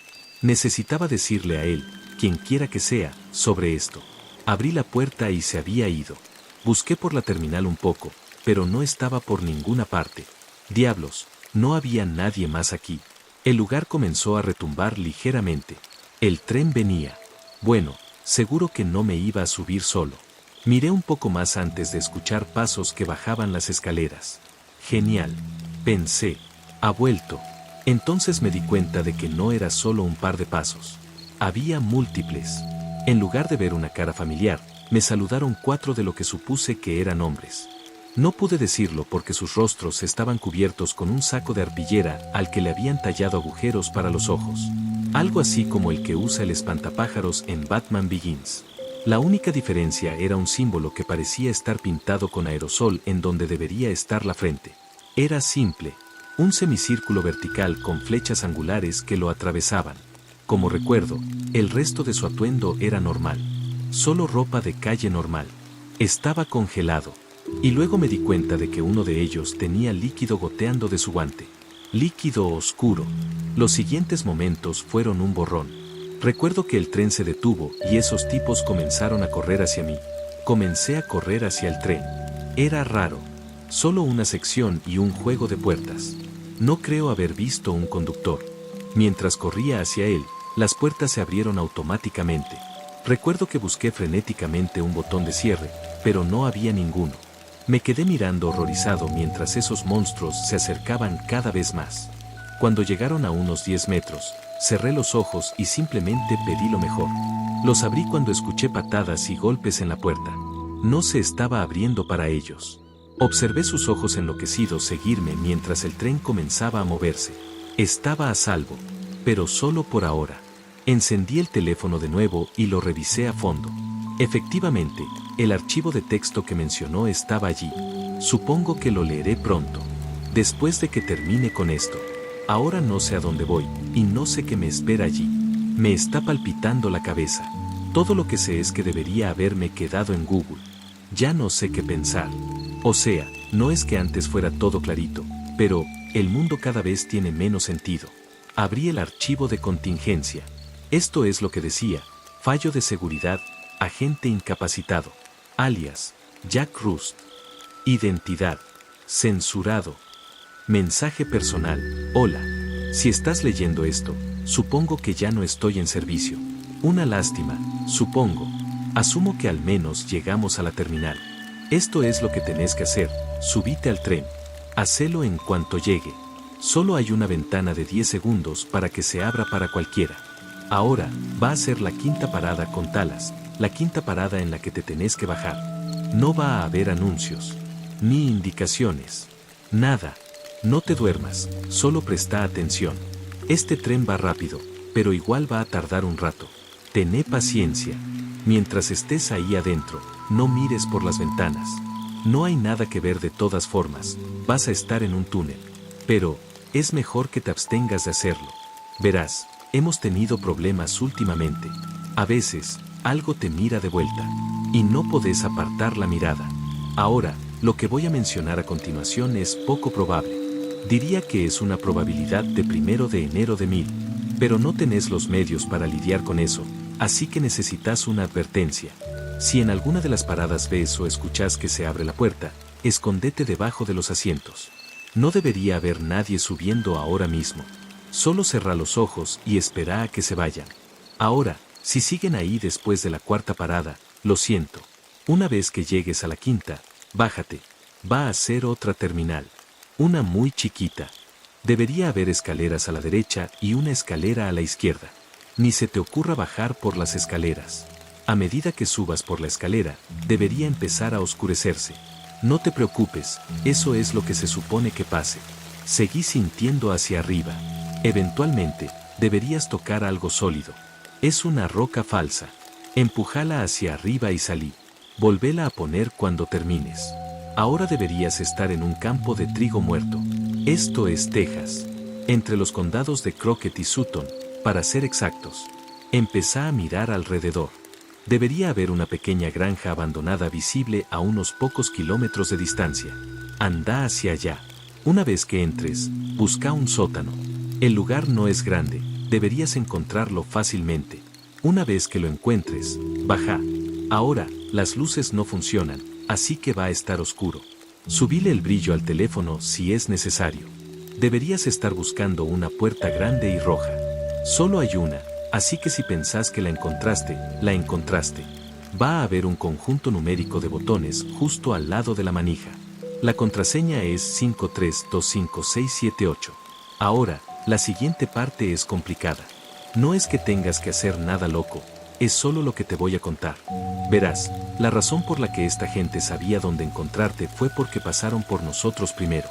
Necesitaba decirle a él, quien quiera que sea, sobre esto. Abrí la puerta y se había ido. Busqué por la terminal un poco, pero no estaba por ninguna parte. Diablos, no había nadie más aquí. El lugar comenzó a retumbar ligeramente. El tren venía. Bueno, seguro que no me iba a subir solo. Miré un poco más antes de escuchar pasos que bajaban las escaleras. Genial. Pensé. Ha vuelto. Entonces me di cuenta de que no era solo un par de pasos. Había múltiples. En lugar de ver una cara familiar, me saludaron 4 de lo que supuse que eran hombres. No pude decirlo porque sus rostros estaban cubiertos con un saco de arpillera al que le habían tallado agujeros para los ojos. Algo así como el que usa el espantapájaros en Batman Begins. La única diferencia era un símbolo que parecía estar pintado con aerosol en donde debería estar la frente. Era simple. Un semicírculo vertical con flechas angulares que lo atravesaban. Como recuerdo, el resto de su atuendo era normal. Solo ropa de calle normal. Estaba congelado. Y luego me di cuenta de que uno de ellos tenía líquido goteando de su guante. Líquido oscuro. Los siguientes momentos fueron un borrón. Recuerdo que el tren se detuvo y esos tipos comenzaron a correr hacia mí. Comencé a correr hacia el tren. Era raro. Solo una sección y un juego de puertas. No creo haber visto un conductor. Mientras corría hacia él, las puertas se abrieron automáticamente. Recuerdo que busqué frenéticamente un botón de cierre, pero no había ninguno. Me quedé mirando horrorizado mientras esos monstruos se acercaban cada vez más. Cuando llegaron a unos 10 metros, cerré los ojos y simplemente pedí lo mejor. Los abrí cuando escuché patadas y golpes en la puerta. No se estaba abriendo para ellos. Observé sus ojos enloquecidos seguirme mientras el tren comenzaba a moverse. Estaba a salvo, pero solo por ahora. Encendí el teléfono de nuevo y lo revisé a fondo. Efectivamente, el archivo de texto que mencionó estaba allí. Supongo que lo leeré pronto. Después de que termine con esto. Ahora no sé a dónde voy, y no sé qué me espera allí. Me está palpitando la cabeza. Todo lo que sé es que debería haberme quedado en Google. Ya no sé qué pensar. O sea, no es que antes fuera todo clarito, pero el mundo cada vez tiene menos sentido. Abrí el archivo de contingencia. Esto es lo que decía: fallo de seguridad, agente incapacitado, alias Jack Rust. Identidad, censurado. Mensaje personal: hola. Si estás leyendo esto, supongo que ya no estoy en servicio. Una lástima, supongo. Asumo que al menos llegamos a la terminal. Esto es lo que tenés que hacer: subite al tren. Hacelo en cuanto llegue. Solo hay una ventana de 10 segundos para que se abra para cualquiera. Ahora, va a ser la quinta parada con Talas, la quinta parada en la que te tenés que bajar. No va a haber anuncios, ni indicaciones. Nada. No te duermas, solo presta atención. Este tren va rápido, pero igual va a tardar un rato. Tené paciencia. Mientras estés ahí adentro, no mires por las ventanas. No hay nada que ver de todas formas, vas a estar en un túnel. Pero, es mejor que te abstengas de hacerlo. Verás, hemos tenido problemas últimamente. A veces, algo te mira de vuelta, y no podés apartar la mirada. Ahora, lo que voy a mencionar a continuación es poco probable. Diría que es una probabilidad de 1 de enero de 1000, pero no tenés los medios para lidiar con eso, así que necesitas una advertencia. Si en alguna de las paradas ves o escuchas que se abre la puerta, escóndete debajo de los asientos. No debería haber nadie subiendo ahora mismo. Solo cerrá los ojos y espera a que se vayan. Ahora, si siguen ahí después de la cuarta parada, lo siento. Una vez que llegues a la quinta, bájate. Va a ser otra terminal. Una muy chiquita. Debería haber escaleras a la derecha y una escalera a la izquierda. Ni se te ocurra bajar por las escaleras. A medida que subas por la escalera, debería empezar a oscurecerse. No te preocupes, eso es lo que se supone que pase. Seguí sintiendo hacia arriba. Eventualmente, deberías tocar algo sólido. Es una roca falsa. Empújala hacia arriba y salí. Volvéla a poner cuando termines. Ahora deberías estar en un campo de trigo muerto. Esto es Texas. Entre los condados de Crockett y Sutton, para ser exactos. Empezá a mirar alrededor. Debería haber una pequeña granja abandonada visible a unos pocos kilómetros de distancia. Anda hacia allá. Una vez que entres, busca un sótano. El lugar no es grande, deberías encontrarlo fácilmente. Una vez que lo encuentres, baja. Ahora, las luces no funcionan, así que va a estar oscuro. Subile el brillo al teléfono si es necesario. Deberías estar buscando una puerta grande y roja. Solo hay una, así que si pensás que la encontraste, la encontraste. Va a haber un conjunto numérico de botones justo al lado de la manija. La contraseña es 5325678. Ahora, la siguiente parte es complicada. No es que tengas que hacer nada loco, es solo lo que te voy a contar. Verás, la razón por la que esta gente sabía dónde encontrarte fue porque pasaron por nosotros primero.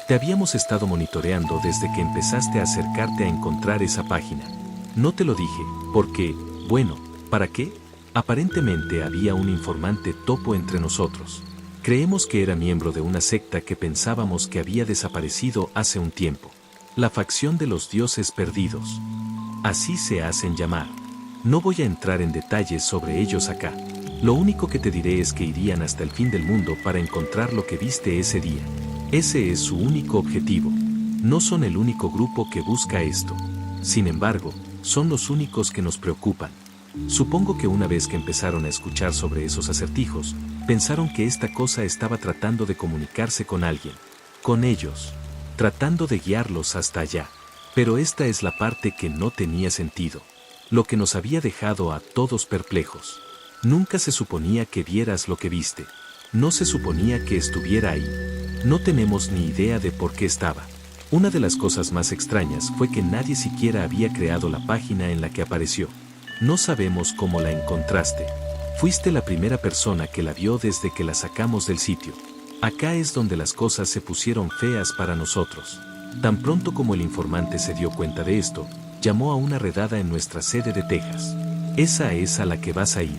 Te habíamos estado monitoreando desde que empezaste a acercarte a encontrar esa página. No te lo dije, porque, bueno, ¿para qué? Aparentemente había un informante topo entre nosotros. Creemos que era miembro de una secta que pensábamos que había desaparecido hace un tiempo. La facción de los dioses perdidos. Así se hacen llamar. No voy a entrar en detalles sobre ellos acá. Lo único que te diré es que irían hasta el fin del mundo para encontrar lo que viste ese día. Ese es su único objetivo. No son el único grupo que busca esto. Sin embargo, son los únicos que nos preocupan. Supongo que una vez que empezaron a escuchar sobre esos acertijos, pensaron que esta cosa estaba tratando de comunicarse con alguien. Con ellos. Tratando de guiarlos hasta allá. Pero esta es la parte que no tenía sentido. Lo que nos había dejado a todos perplejos. Nunca se suponía que vieras lo que viste. No se suponía que estuviera ahí. No tenemos ni idea de por qué estaba. Una de las cosas más extrañas fue que nadie siquiera había creado la página en la que apareció. No sabemos cómo la encontraste. Fuiste la primera persona que la vio desde que la sacamos del sitio. Acá es donde las cosas se pusieron feas para nosotros. Tan pronto como el informante se dio cuenta de esto, llamó a una redada en nuestra sede de Texas. Esa es a la que vas a ir.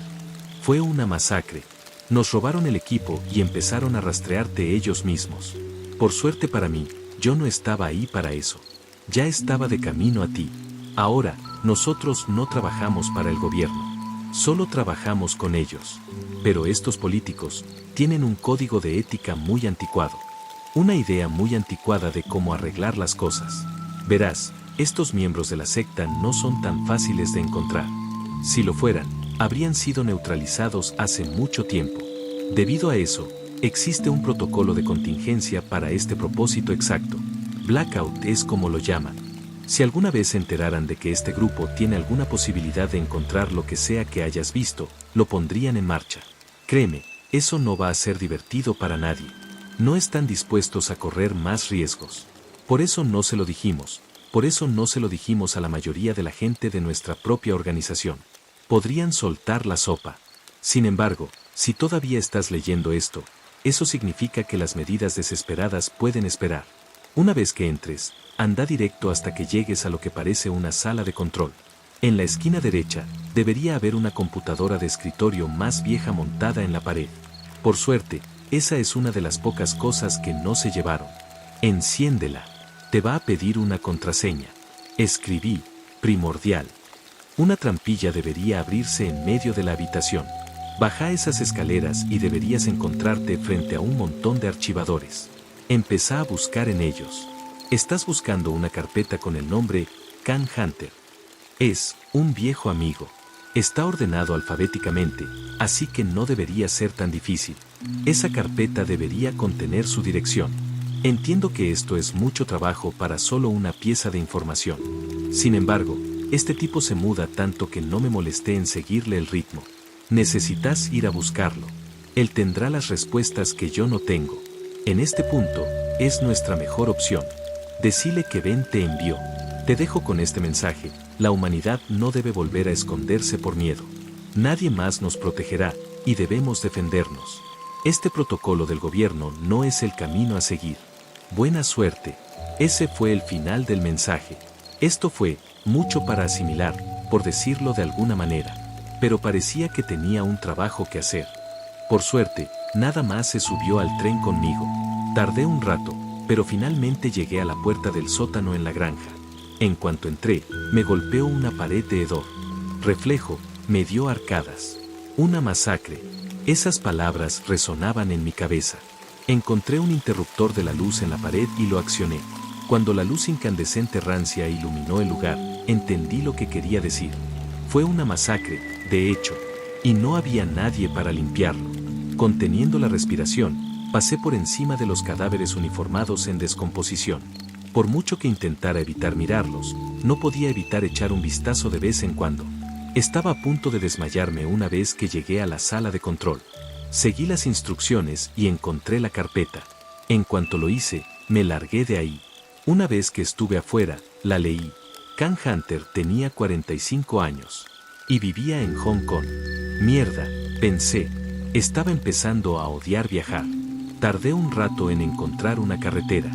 Fue una masacre. Nos robaron el equipo y empezaron a rastrearte ellos mismos. Por suerte para mí, yo no estaba ahí para eso. Ya estaba de camino a ti. Ahora, nosotros no trabajamos para el gobierno. Solo trabajamos con ellos. Pero estos políticos tienen un código de ética muy anticuado. Una idea muy anticuada de cómo arreglar las cosas. Verás, estos miembros de la secta no son tan fáciles de encontrar. Si lo fueran, habrían sido neutralizados hace mucho tiempo. Debido a eso, existe un protocolo de contingencia para este propósito exacto. Blackout es como lo llaman. Si alguna vez se enteraran de que este grupo tiene alguna posibilidad de encontrar lo que sea que hayas visto, lo pondrían en marcha. Créeme, eso no va a ser divertido para nadie. No están dispuestos a correr más riesgos. Por eso no se lo dijimos. Por eso no se lo dijimos a la mayoría de la gente de nuestra propia organización. Podrían soltar la sopa. Sin embargo, si todavía estás leyendo esto, eso significa que las medidas desesperadas pueden esperar. Una vez que entres, anda directo hasta que llegues a lo que parece una sala de control. En la esquina derecha, debería haber una computadora de escritorio más vieja montada en la pared. Por suerte, esa es una de las pocas cosas que no se llevaron. Enciéndela. Te va a pedir una contraseña. Escribí, primordial. Una trampilla debería abrirse en medio de la habitación. Baja esas escaleras y deberías encontrarte frente a un montón de archivadores. Empezá a buscar en ellos. Estás buscando una carpeta con el nombre Khan Hunter. Es un viejo amigo. Está ordenado alfabéticamente, así que no debería ser tan difícil. Esa carpeta debería contener su dirección. Entiendo que esto es mucho trabajo para solo una pieza de información. Sin embargo, este tipo se muda tanto que no me molesté en seguirle el ritmo. Necesitas ir a buscarlo. Él tendrá las respuestas que yo no tengo. En este punto, es nuestra mejor opción. Decile que Ben te envió. Te dejo con este mensaje: la humanidad no debe volver a esconderse por miedo. Nadie más nos protegerá, y debemos defendernos. Este protocolo del gobierno no es el camino a seguir. Buena suerte. Ese fue el final del mensaje. Esto fue mucho para asimilar, por decirlo de alguna manera. Pero parecía que tenía un trabajo que hacer. Por suerte, nada más se subió al tren conmigo. Tardé un rato, pero finalmente llegué a la puerta del sótano en la granja. En cuanto entré, me golpeó una pared de hedor. Reflejo, me dio arcadas. Una masacre. Esas palabras resonaban en mi cabeza. Encontré un interruptor de la luz en la pared y lo accioné. Cuando la luz incandescente rancia iluminó el lugar, entendí lo que quería decir. Fue una masacre, de hecho, y no había nadie para limpiarlo. Conteniendo la respiración, pasé por encima de los cadáveres uniformados en descomposición. Por mucho que intentara evitar mirarlos, no podía evitar echar un vistazo de vez en cuando. Estaba a punto de desmayarme una vez que llegué a la sala de control. Seguí las instrucciones y encontré la carpeta. En cuanto lo hice, me largué de ahí. Una vez que estuve afuera, la leí. Khan Hunter tenía 45 años. Y vivía en Hong Kong. Mierda, pensé. Estaba empezando a odiar viajar. Tardé un rato en encontrar una carretera.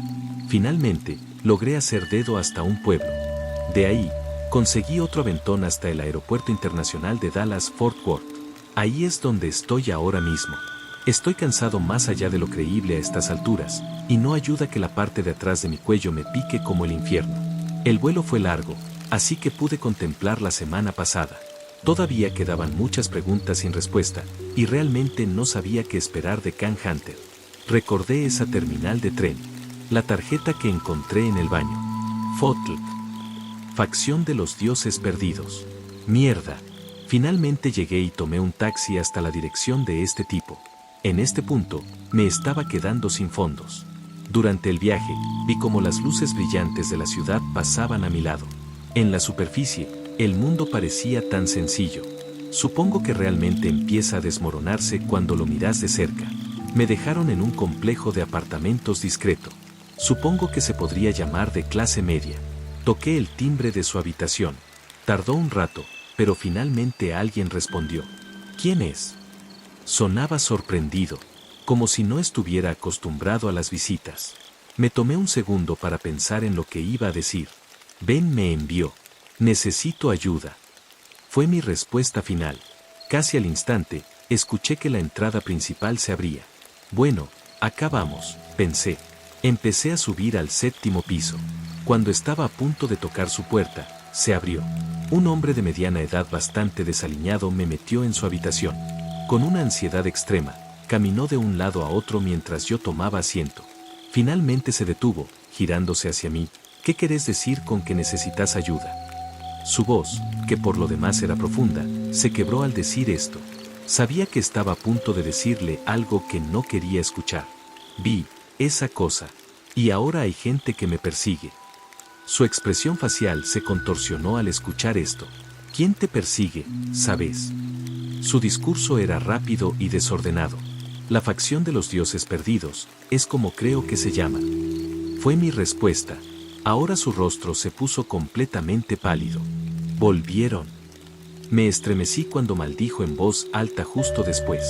Finalmente, logré hacer dedo hasta un pueblo. De ahí, conseguí otro aventón hasta el aeropuerto internacional de Dallas-Fort Worth. Ahí es donde estoy ahora mismo. Estoy cansado más allá de lo creíble a estas alturas, y no ayuda que la parte de atrás de mi cuello me pique como el infierno. El vuelo fue largo, así que pude contemplar la semana pasada. Todavía quedaban muchas preguntas sin respuesta, y realmente no sabía qué esperar de Khan Hunter. Recordé esa terminal de tren. La tarjeta que encontré en el baño. Fotl. Facción de los dioses perdidos. Mierda. Finalmente llegué y tomé un taxi hasta la dirección de este tipo. En este punto, me estaba quedando sin fondos. Durante el viaje, vi cómo las luces brillantes de la ciudad pasaban a mi lado. En la superficie, el mundo parecía tan sencillo. Supongo que realmente empieza a desmoronarse cuando lo miras de cerca. Me dejaron en un complejo de apartamentos discreto. Supongo que se podría llamar de clase media. Toqué el timbre de su habitación. Tardó un rato, pero finalmente alguien respondió. ¿Quién es? Sonaba sorprendido, como si no estuviera acostumbrado a las visitas. Me tomé un segundo para pensar en lo que iba a decir. Ben me envió. Necesito ayuda. Fue mi respuesta final. Casi al instante, escuché que la entrada principal se abría. Bueno, acá vamos, pensé. Empecé a subir al 7º piso. Cuando estaba a punto de tocar su puerta, se abrió. Un hombre de mediana edad bastante desaliñado me metió en su habitación. Con una ansiedad extrema, caminó de un lado a otro mientras yo tomaba asiento. Finalmente se detuvo, girándose hacia mí. ¿Qué querés decir con que necesitas ayuda? Su voz, que por lo demás era profunda, se quebró al decir esto. Sabía que estaba a punto de decirle algo que no quería escuchar. Vi esa cosa. Y ahora hay gente que me persigue. Su expresión facial se contorsionó al escuchar esto. ¿Quién te persigue, sabes? Su discurso era rápido y desordenado. La facción de los dioses perdidos, es como creo que se llama. Fue mi respuesta. Ahora su rostro se puso completamente pálido. Volvieron. Me estremecí cuando maldijo en voz alta justo después.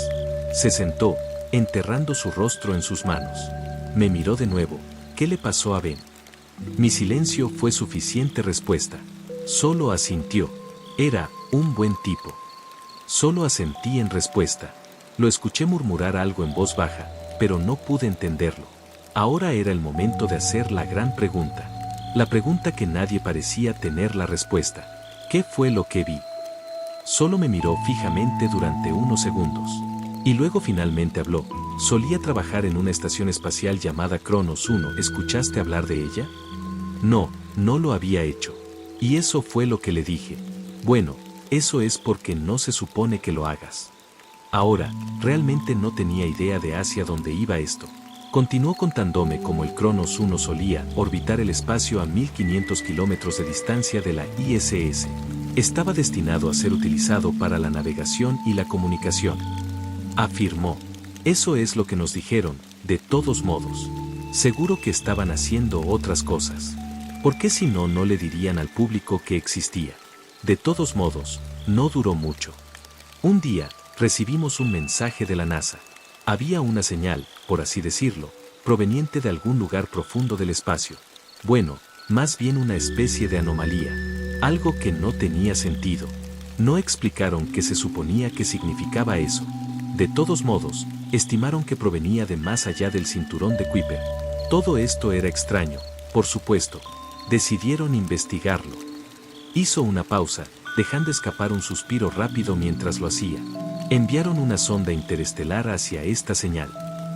Se sentó, enterrando su rostro en sus manos. Me miró de nuevo. ¿Qué le pasó a Ben? Mi silencio fue suficiente respuesta. Solo asintió. Era un buen tipo. Solo asentí en respuesta. Lo escuché murmurar algo en voz baja, pero no pude entenderlo. Ahora era el momento de hacer la gran pregunta. La pregunta que nadie parecía tener la respuesta. ¿Qué fue lo que vi? Solo me miró fijamente durante unos segundos. Y luego finalmente habló. Solía trabajar en una estación espacial llamada Cronos 1. ¿Escuchaste hablar de ella? No, no lo había hecho. Y eso fue lo que le dije. Bueno, eso es porque no se supone que lo hagas. Ahora, realmente no tenía idea de hacia dónde iba esto. Continuó contándome cómo el Cronos 1 solía orbitar el espacio a 1500 kilómetros de distancia de la ISS. Estaba destinado a ser utilizado para la navegación y la comunicación. Afirmó. Eso es lo que nos dijeron, de todos modos. Seguro que estaban haciendo otras cosas. ¿Por qué si no, no le dirían al público que existía? De todos modos, no duró mucho. Un día, recibimos un mensaje de la NASA. Había una señal, por así decirlo, proveniente de algún lugar profundo del espacio. Bueno, más bien una especie de anomalía. Algo que no tenía sentido. No explicaron qué se suponía que significaba eso. De todos modos, estimaron que provenía de más allá del cinturón de Kuiper. Todo esto era extraño, por supuesto. Decidieron investigarlo. Hizo una pausa, dejando escapar un suspiro rápido mientras lo hacía. Enviaron una sonda interestelar hacia esta señal.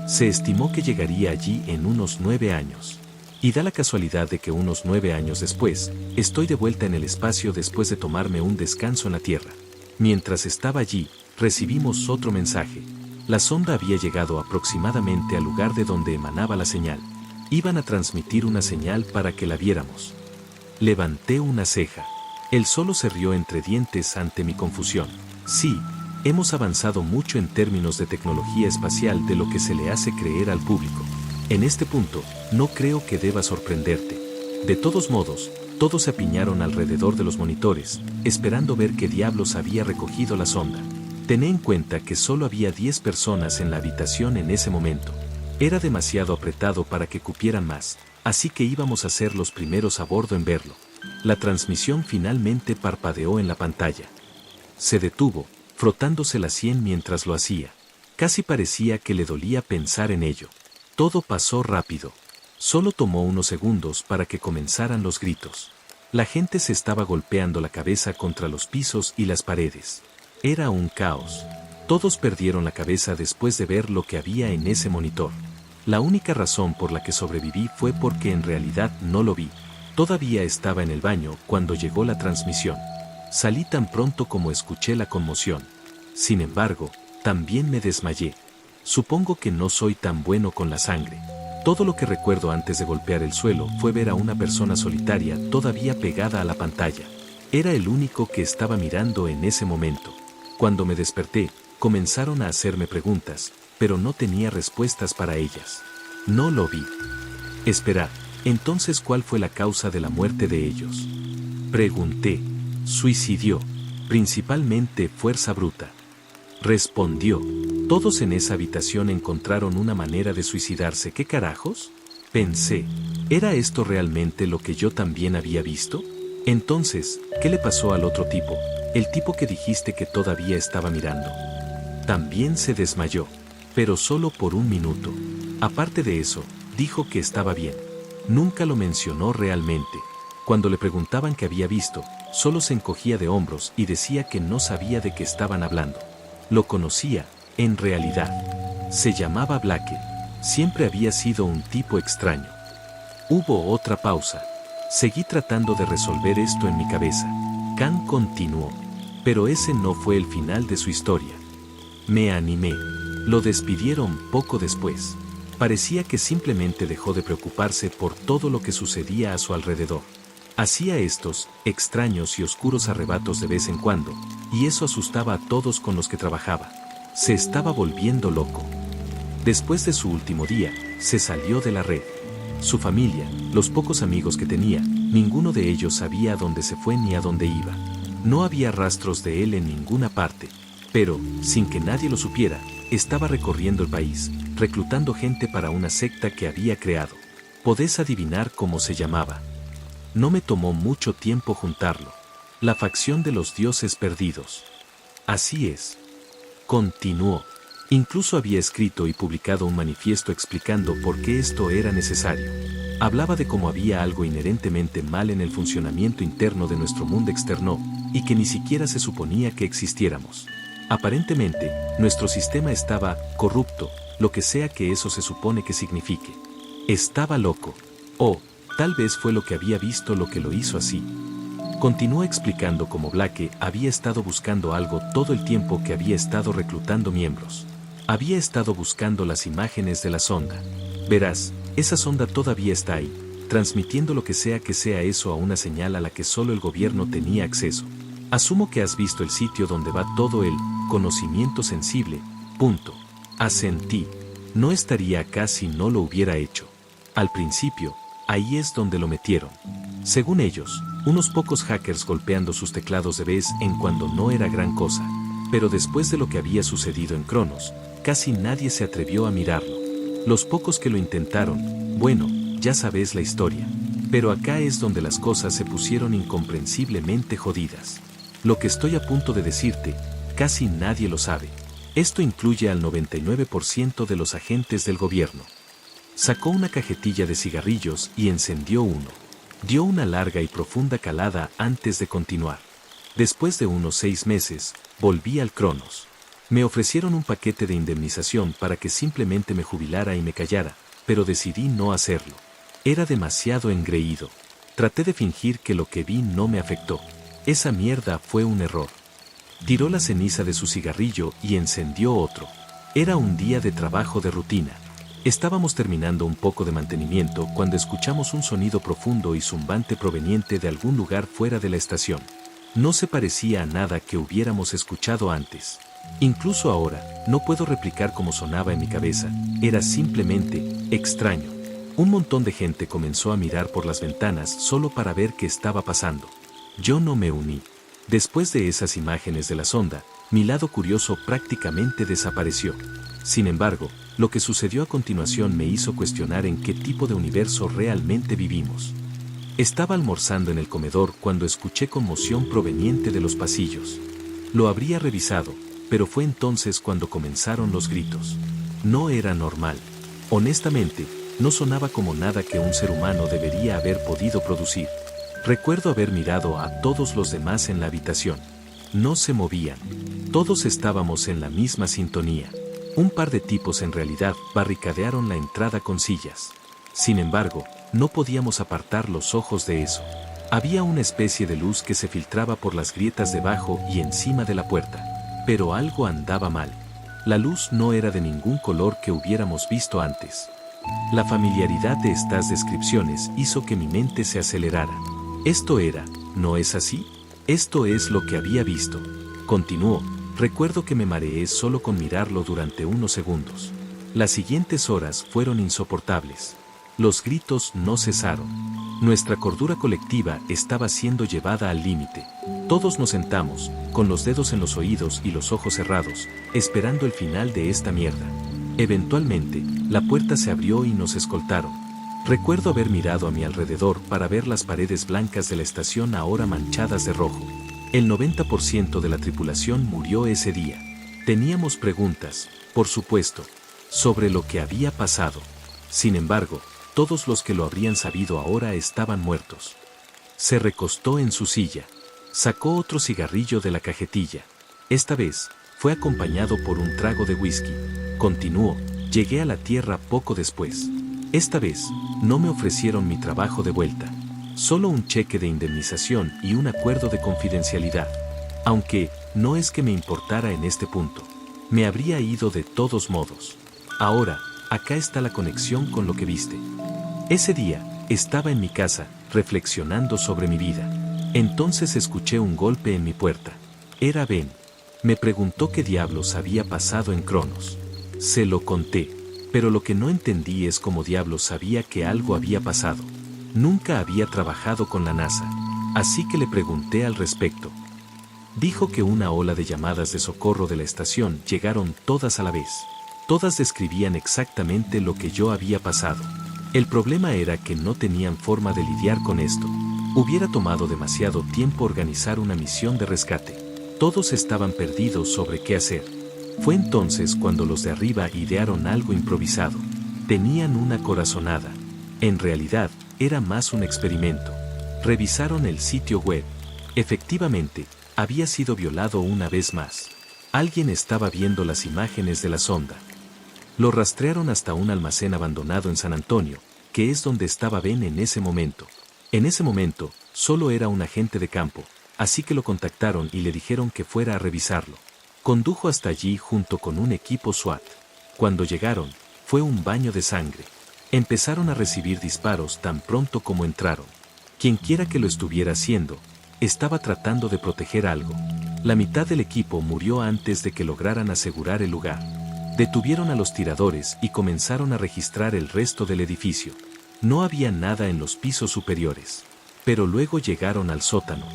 Se estimó que llegaría allí en unos 9 años. Y da la casualidad de que unos 9 años después, estoy de vuelta en el espacio después de tomarme un descanso en la Tierra. Mientras estaba allí, recibimos otro mensaje. La sonda había llegado aproximadamente al lugar de donde emanaba la señal. Iban a transmitir una señal para que la viéramos. Levanté una ceja. Él solo se rió entre dientes ante mi confusión. Sí, hemos avanzado mucho en términos de tecnología espacial de lo que se le hace creer al público. En este punto, no creo que deba sorprenderte. De todos modos, todos se apiñaron alrededor de los monitores, esperando ver qué diablos había recogido la sonda. Ten en cuenta que solo había 10 personas en la habitación en ese momento. Era demasiado apretado para que cupieran más, así que íbamos a ser los primeros a bordo en verlo. La transmisión finalmente parpadeó en la pantalla. Se detuvo, frotándose la sien mientras lo hacía. Casi parecía que le dolía pensar en ello. Todo pasó rápido. Solo tomó unos segundos para que comenzaran los gritos. La gente se estaba golpeando la cabeza contra los pisos y las paredes. Era un caos. Todos perdieron la cabeza después de ver lo que había en ese monitor. La única razón por la que sobreviví fue porque en realidad no lo vi. Todavía estaba en el baño cuando llegó la transmisión. Salí tan pronto como escuché la conmoción. Sin embargo, también me desmayé. Supongo que no soy tan bueno con la sangre. Todo lo que recuerdo antes de golpear el suelo fue ver a una persona solitaria todavía pegada a la pantalla. Era el único que estaba mirando en ese momento. Cuando me desperté, comenzaron a hacerme preguntas, pero no tenía respuestas para ellas. No lo vi. Esperad, entonces ¿cuál fue la causa de la muerte de ellos? Pregunté. Suicidio. Principalmente fuerza bruta. Respondió. Todos en esa habitación encontraron una manera de suicidarse. ¿Qué carajos? Pensé. ¿Era esto realmente lo que yo también había visto? Entonces, ¿qué le pasó al otro tipo? El tipo que dijiste que todavía estaba mirando. También se desmayó, pero solo por un minuto. Aparte de eso, dijo que estaba bien. Nunca lo mencionó realmente. Cuando le preguntaban qué había visto, solo se encogía de hombros y decía que no sabía de qué estaban hablando. Lo conocía, en realidad. Se llamaba Blake. Siempre había sido un tipo extraño. Hubo otra pausa. Seguí tratando de resolver esto en mi cabeza. Khan continuó. Pero ese no fue el final de su historia. Me animé. Lo despidieron poco después. Parecía que simplemente dejó de preocuparse por todo lo que sucedía a su alrededor. Hacía estos extraños y oscuros arrebatos de vez en cuando, y eso asustaba a todos con los que trabajaba. Se estaba volviendo loco. Después de su último día, se salió de la red. Su familia, los pocos amigos que tenía, ninguno de ellos sabía a dónde se fue ni a dónde iba. No había rastros de él en ninguna parte, pero, sin que nadie lo supiera, estaba recorriendo el país, reclutando gente para una secta que había creado. ¿Podés adivinar cómo se llamaba? No me tomó mucho tiempo juntarlo. La facción de los dioses perdidos. Así es. Continuó. Incluso había escrito y publicado un manifiesto explicando por qué esto era necesario. Hablaba de cómo había algo inherentemente mal en el funcionamiento interno de nuestro mundo externo, y que ni siquiera se suponía que existiéramos. Aparentemente, nuestro sistema estaba corrupto, lo que sea que eso se supone que signifique. Estaba loco. O, tal vez fue lo que había visto lo que lo hizo así. Continuó explicando cómo Blake había estado buscando algo todo el tiempo que había estado reclutando miembros. Había estado buscando las imágenes de la sonda. Verás, esa sonda todavía está ahí, transmitiendo lo que sea eso a una señal a la que solo el gobierno tenía acceso. Asumo que has visto el sitio donde va todo el conocimiento sensible. Punto. Asentí. No estaría acá si no lo hubiera hecho. Al principio, ahí es donde lo metieron. Según ellos, unos pocos hackers golpeando sus teclados de vez en cuando no era gran cosa. Pero después de lo que había sucedido en Cronos, casi nadie se atrevió a mirarlo. Los pocos que lo intentaron, bueno, ya sabes la historia. Pero acá es donde las cosas se pusieron incomprensiblemente jodidas. Lo que estoy a punto de decirte, casi nadie lo sabe. Esto incluye al 99% de los agentes del gobierno. Sacó una cajetilla de cigarrillos y encendió uno. Dio una larga y profunda calada antes de continuar. Después de unos 6 meses, volví al Cronos. Me ofrecieron un paquete de indemnización para que simplemente me jubilara y me callara, pero decidí no hacerlo. Era demasiado engreído. Traté de fingir que lo que vi no me afectó. Esa mierda fue un error. Tiró la ceniza de su cigarrillo y encendió otro. Era un día de trabajo de rutina. Estábamos terminando un poco de mantenimiento cuando escuchamos un sonido profundo y zumbante proveniente de algún lugar fuera de la estación. No se parecía a nada que hubiéramos escuchado antes. Incluso ahora, no puedo replicar cómo sonaba en mi cabeza, era simplemente extraño. Un montón de gente comenzó a mirar por las ventanas solo para ver qué estaba pasando. Yo no me uní. Después de esas imágenes de la sonda, mi lado curioso prácticamente desapareció. Sin embargo, lo que sucedió a continuación me hizo cuestionar en qué tipo de universo realmente vivimos. Estaba almorzando en el comedor cuando escuché conmoción proveniente de los pasillos. Lo habría revisado, pero fue entonces cuando comenzaron los gritos. No era normal. Honestamente, no sonaba como nada que un ser humano debería haber podido producir. Recuerdo haber mirado a todos los demás en la habitación. No se movían. Todos estábamos en la misma sintonía. Un par de tipos en realidad barricadearon la entrada con sillas. Sin embargo, no podíamos apartar los ojos de eso. Había una especie de luz que se filtraba por las grietas debajo y encima de la puerta. Pero algo andaba mal. La luz no era de ningún color que hubiéramos visto antes. La familiaridad de estas descripciones hizo que mi mente se acelerara. Esto era, ¿no es así? Esto es lo que había visto. Continuó. Recuerdo que me mareé solo con mirarlo durante unos segundos. Las siguientes horas fueron insoportables. Los gritos no cesaron. Nuestra cordura colectiva estaba siendo llevada al límite. Todos nos sentamos, con los dedos en los oídos y los ojos cerrados, esperando el final de esta mierda. Eventualmente, la puerta se abrió y nos escoltaron. Recuerdo haber mirado a mi alrededor para ver las paredes blancas de la estación ahora manchadas de rojo. El 90% de la tripulación murió ese día. Teníamos preguntas, por supuesto, sobre lo que había pasado. Sin embargo, todos los que lo habrían sabido ahora estaban muertos. Se recostó en su silla. Sacó otro cigarrillo de la cajetilla. Esta vez, fue acompañado por un trago de whisky. Continuó, llegué a la Tierra poco después. Esta vez, no me ofrecieron mi trabajo de vuelta. Solo un cheque de indemnización y un acuerdo de confidencialidad. Aunque, no es que me importara en este punto. Me habría ido de todos modos. Ahora, acá está la conexión con lo que viste. Ese día, estaba en mi casa, reflexionando sobre mi vida. Entonces escuché un golpe en mi puerta. Era Ben. Me preguntó qué diablos había pasado en Cronos. Se lo conté, pero lo que no entendí es cómo diablos sabía que algo había pasado. Nunca había trabajado con la NASA, así que le pregunté al respecto. Dijo que una ola de llamadas de socorro de la estación llegaron todas a la vez. Todas describían exactamente lo que yo había pasado. El problema era que no tenían forma de lidiar con esto. Hubiera tomado demasiado tiempo organizar una misión de rescate. Todos estaban perdidos sobre qué hacer. Fue entonces cuando los de arriba idearon algo improvisado. Tenían una corazonada. En realidad, era más un experimento. Revisaron el sitio web. Efectivamente, había sido violado una vez más. Alguien estaba viendo las imágenes de la sonda. Lo rastrearon hasta un almacén abandonado en San Antonio, que es donde estaba Ben en ese momento. En ese momento, solo era un agente de campo, así que lo contactaron y le dijeron que fuera a revisarlo. Condujo hasta allí junto con un equipo SWAT. Cuando llegaron, fue un baño de sangre. Empezaron a recibir disparos tan pronto como entraron. Quienquiera que lo estuviera haciendo, estaba tratando de proteger algo. La mitad del equipo murió antes de que lograran asegurar el lugar. Detuvieron a los tiradores y comenzaron a registrar el resto del edificio. No había nada en los pisos superiores. Pero luego llegaron al sótano.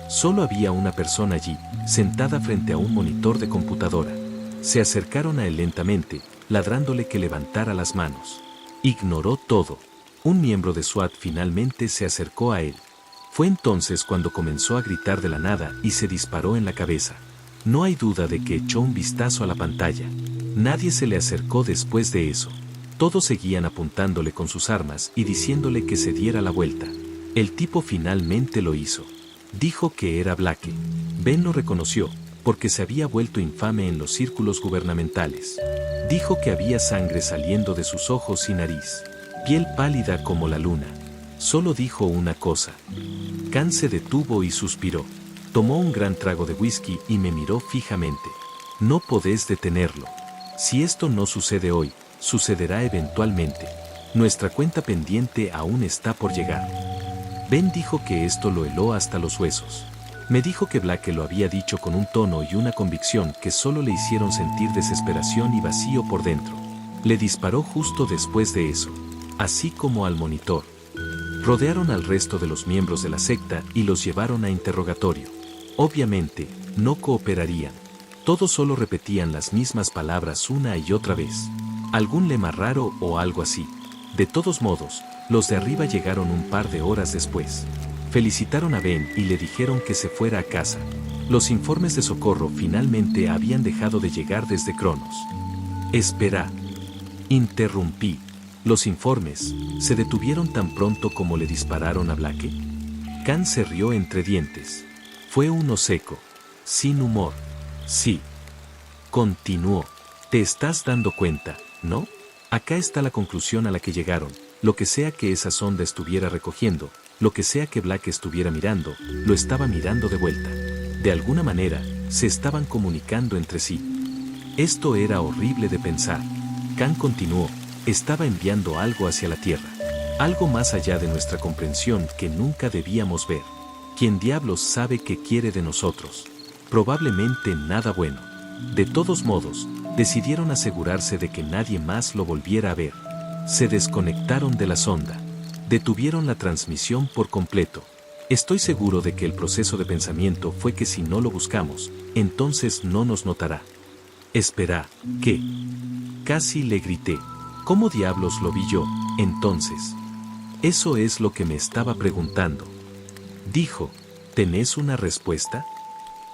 Solo había una persona allí, sentada frente a un monitor de computadora. Se acercaron a él lentamente, ladrándole que levantara las manos. Ignoró todo. Un miembro de SWAT finalmente se acercó a él. Fue entonces cuando comenzó a gritar de la nada y se disparó en la cabeza. No hay duda de que echó un vistazo a la pantalla. Nadie se le acercó después de eso. Todos seguían apuntándole con sus armas y diciéndole que se diera la vuelta. El tipo finalmente lo hizo. Dijo que era Blake. Ben lo reconoció, porque se había vuelto infame en los círculos gubernamentales. Dijo que había sangre saliendo de sus ojos y nariz. Piel pálida como la luna. Solo dijo una cosa. Khan se detuvo y suspiró. Tomó un gran trago de whisky y me miró fijamente. No podés detenerlo. Si esto no sucede hoy, sucederá eventualmente. Nuestra cuenta pendiente aún está por llegar. Ben dijo que esto lo heló hasta los huesos. Me dijo que Blake lo había dicho con un tono y una convicción que solo le hicieron sentir desesperación y vacío por dentro. Le disparó justo después de eso, así como al monitor. Rodearon al resto de los miembros de la secta y los llevaron a interrogatorio. Obviamente, no cooperarían. Todos solo repetían las mismas palabras una y otra vez. Algún lema raro o algo así. De todos modos, los de arriba llegaron un par de horas después. Felicitaron a Ben y le dijeron que se fuera a casa. Los informes de socorro finalmente habían dejado de llegar desde Cronos. Espera. Interrumpí. Los informes se detuvieron tan pronto como le dispararon a Blake. Khan se rió entre dientes. Fue uno seco. Sin humor. Sí. Continuó. Te estás dando cuenta, ¿no? Acá está la conclusión a la que llegaron. Lo que sea que esa sonda estuviera recogiendo, lo que sea que Blake estuviera mirando, lo estaba mirando de vuelta. De alguna manera, se estaban comunicando entre sí. Esto era horrible de pensar. Khan continuó. Estaba enviando algo hacia la Tierra. Algo más allá de nuestra comprensión que nunca debíamos ver. ¿Quién diablos sabe qué quiere de nosotros? Probablemente nada bueno. De todos modos, decidieron asegurarse de que nadie más lo volviera a ver. Se desconectaron de la sonda. Detuvieron la transmisión por completo. Estoy seguro de que el proceso de pensamiento fue que si no lo buscamos, entonces no nos notará. Espera, ¿qué? Casi le grité. ¿Cómo diablos lo vi yo, entonces? Eso es lo que me estaba preguntando. Dijo, ¿tenés una respuesta?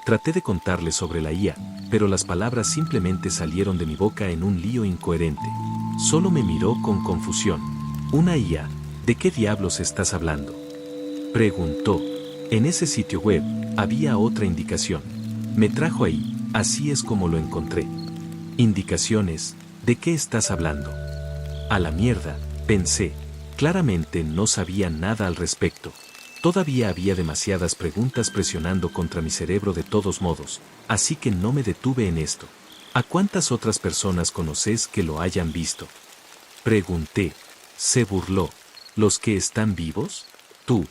Traté de contarle sobre la IA, pero las palabras simplemente salieron de mi boca en un lío incoherente. Solo me miró con confusión. ¿Una IA? ¿De qué diablos estás hablando? Preguntó. En ese sitio web, había otra indicación. Me trajo ahí, así es como lo encontré. Indicaciones, ¿de qué estás hablando? A la mierda, pensé. Claramente no sabía nada al respecto. Todavía había demasiadas preguntas presionando contra mi cerebro de todos modos, así que no me detuve en esto. ¿A cuántas otras personas conoces que lo hayan visto? Pregunté. Se burló. ¿Los que están vivos? Tú.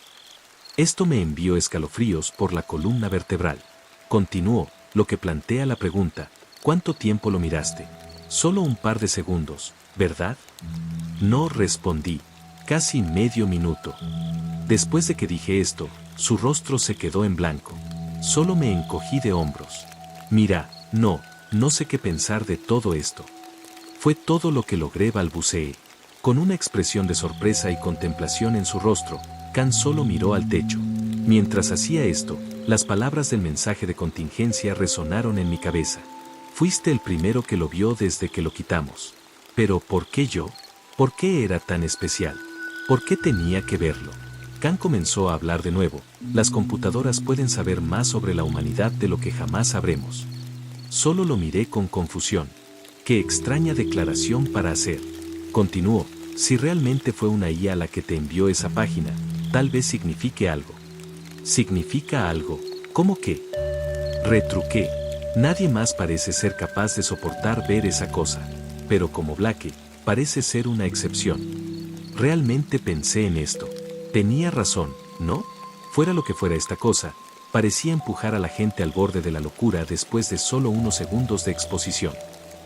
Esto me envió escalofríos por la columna vertebral. Continuó, lo que plantea la pregunta, ¿cuánto tiempo lo miraste? Solo un par de segundos, ¿verdad? No respondí. Casi medio minuto. Después de que dije esto, su rostro se quedó en blanco. Solo me encogí de hombros. Mira, no sé qué pensar de todo esto. Fue todo lo que logré, balbuceé. Con una expresión de sorpresa y contemplación en su rostro, Khan solo miró al techo. Mientras hacía esto, las palabras del mensaje de contingencia resonaron en mi cabeza. Fuiste el primero que lo vio desde que lo quitamos. Pero ¿por qué yo? ¿Por qué era tan especial? ¿Por qué tenía que verlo? Khan comenzó a hablar de nuevo. Las computadoras pueden saber más sobre la humanidad de lo que jamás sabremos. Solo lo miré con confusión. Qué extraña declaración para hacer. Continuó, si realmente fue una IA la que te envió esa página, tal vez signifique algo. ¿Significa algo? ¿Cómo qué? Retruqué. Nadie más parece ser capaz de soportar ver esa cosa. Pero como Blake, parece ser una excepción. Realmente pensé en esto. Tenía razón, ¿no? Fuera lo que fuera esta cosa, parecía empujar a la gente al borde de la locura después de solo unos segundos de exposición.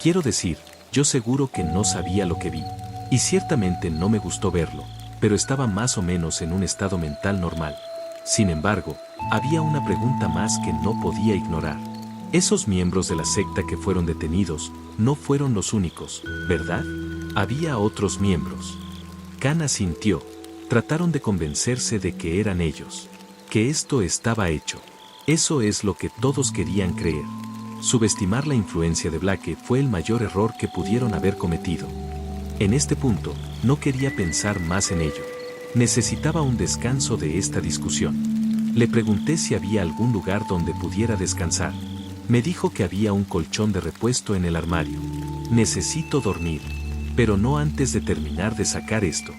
Quiero decir, yo seguro que no sabía lo que vi. Y ciertamente no me gustó verlo, pero estaba más o menos en un estado mental normal. Sin embargo, había una pregunta más que no podía ignorar. Esos miembros de la secta que fueron detenidos no fueron los únicos, ¿verdad? Había otros miembros. Khan asintió. Trataron de convencerse de que eran ellos. Que esto estaba hecho. Eso es lo que todos querían creer. Subestimar la influencia de Blake fue el mayor error que pudieron haber cometido. En este punto, no quería pensar más en ello. Necesitaba un descanso de esta discusión. Le pregunté si había algún lugar donde pudiera descansar. Me dijo que había un colchón de repuesto en el armario. Necesito dormir. Pero no antes de terminar de sacar esto.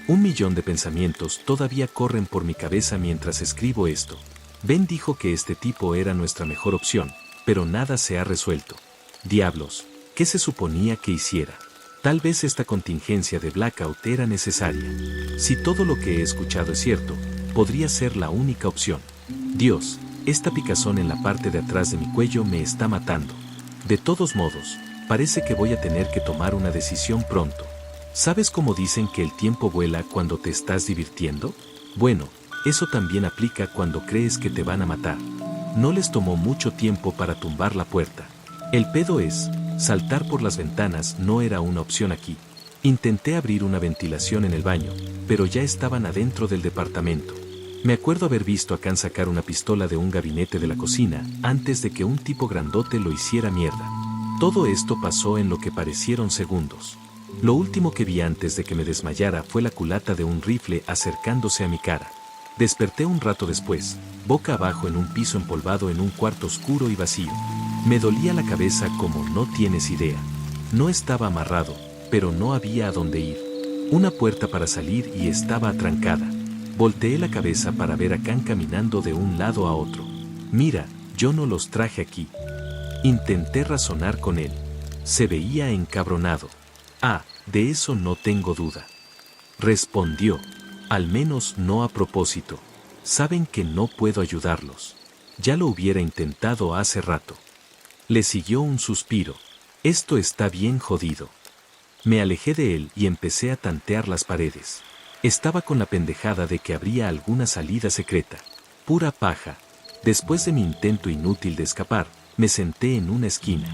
1.000.000 de pensamientos todavía corren por mi cabeza mientras escribo esto. Ben dijo que este tipo era nuestra mejor opción, pero nada se ha resuelto. Diablos, ¿qué se suponía que hiciera? Tal vez esta contingencia de blackout era necesaria. Si todo lo que he escuchado es cierto, podría ser la única opción. Dios, esta picazón en la parte de atrás de mi cuello me está matando. De todos modos, parece que voy a tener que tomar una decisión pronto. ¿Sabes cómo dicen que el tiempo vuela cuando te estás divirtiendo? Bueno, eso también aplica cuando crees que te van a matar. No les tomó mucho tiempo para tumbar la puerta. El pedo es, saltar por las ventanas no era una opción aquí. Intenté abrir una ventilación en el baño, pero ya estaban adentro del departamento. Me acuerdo haber visto a Khan sacar una pistola de un gabinete de la cocina antes de que un tipo grandote lo hiciera mierda. Todo esto pasó en lo que parecieron segundos. Lo último que vi antes de que me desmayara fue la culata de un rifle acercándose a mi cara. Desperté un rato después, boca abajo en un piso empolvado en un cuarto oscuro y vacío. Me dolía la cabeza como no tienes idea. No estaba amarrado, pero no había a dónde ir. Una puerta para salir y estaba atrancada. Volteé la cabeza para ver a Khan caminando de un lado a otro. Mira, yo no los traje aquí. Intenté razonar con él. Se veía encabronado. Ah, de eso no tengo duda. Respondió. Al menos no a propósito. Saben que no puedo ayudarlos. Ya lo hubiera intentado hace rato. Le siguió un suspiro. Esto está bien jodido. Me alejé de él y empecé a tantear las paredes. Estaba con la pendejada de que habría alguna salida secreta. Pura paja. Después de mi intento inútil de escapar, me senté en una esquina.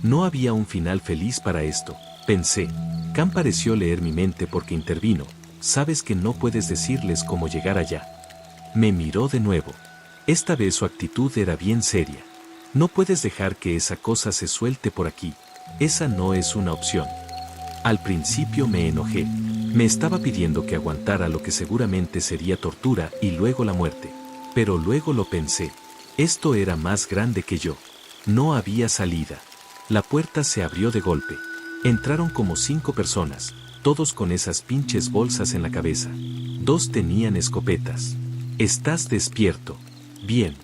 No había un final feliz para esto, pensé. Khan pareció leer mi mente porque intervino. Sabes que no puedes decirles cómo llegar allá. Me miró de nuevo. Esta vez su actitud era bien seria. No puedes dejar que esa cosa se suelte por aquí. Esa no es una opción. Al principio me enojé. Me estaba pidiendo que aguantara lo que seguramente sería tortura y luego la muerte. Pero luego lo pensé. Esto era más grande que yo. No había salida. La puerta se abrió de golpe. Entraron como 5 personas, todos con esas pinches bolsas en la cabeza. 2 tenían escopetas. ¿Estás despierto? Bien,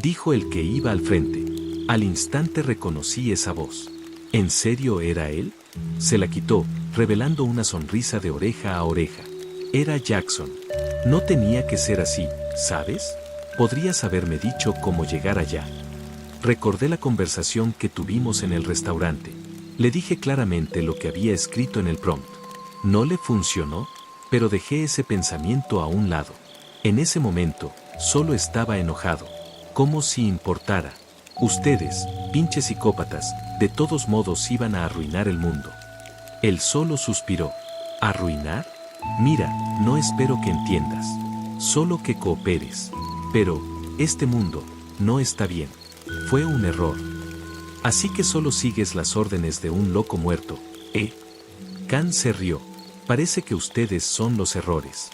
dijo el que iba al frente. Al instante reconocí esa voz. ¿En serio era él? Se la quitó, revelando una sonrisa de oreja a oreja. Era Jackson. No tenía que ser así, ¿sabes? Podrías haberme dicho cómo llegar allá. Recordé la conversación que tuvimos en el restaurante. Le dije claramente lo que había escrito en el prompt. No le funcionó, pero dejé ese pensamiento a un lado. En ese momento, solo estaba enojado. Como si importara. Ustedes, pinches psicópatas, de todos modos iban a arruinar el mundo. Él solo suspiró. ¿Arruinar? Mira, no espero que entiendas. Solo que cooperes. Pero, este mundo, no está bien. Fue un error. Así que solo sigues las órdenes de un loco muerto, ¿eh? Khan se rió. Parece que ustedes son los errores.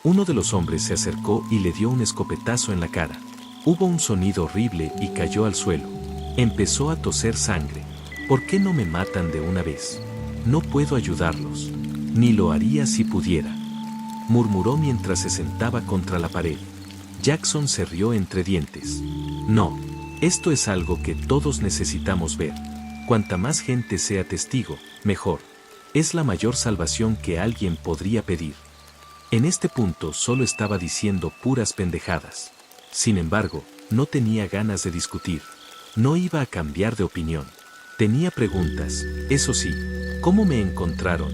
Uno de los hombres se acercó y le dio un escopetazo en la cara. Hubo un sonido horrible y cayó al suelo. Empezó a toser sangre. ¿Por qué no me matan de una vez? No puedo ayudarlos. Ni lo haría si pudiera. Murmuró mientras se sentaba contra la pared. Jackson se rió entre dientes. No. Esto es algo que todos necesitamos ver. Cuanta más gente sea testigo, mejor. Es la mayor salvación que alguien podría pedir. En este punto solo estaba diciendo puras pendejadas. Sin embargo, no tenía ganas de discutir. No iba a cambiar de opinión. Tenía preguntas, eso sí. ¿Cómo me encontraron,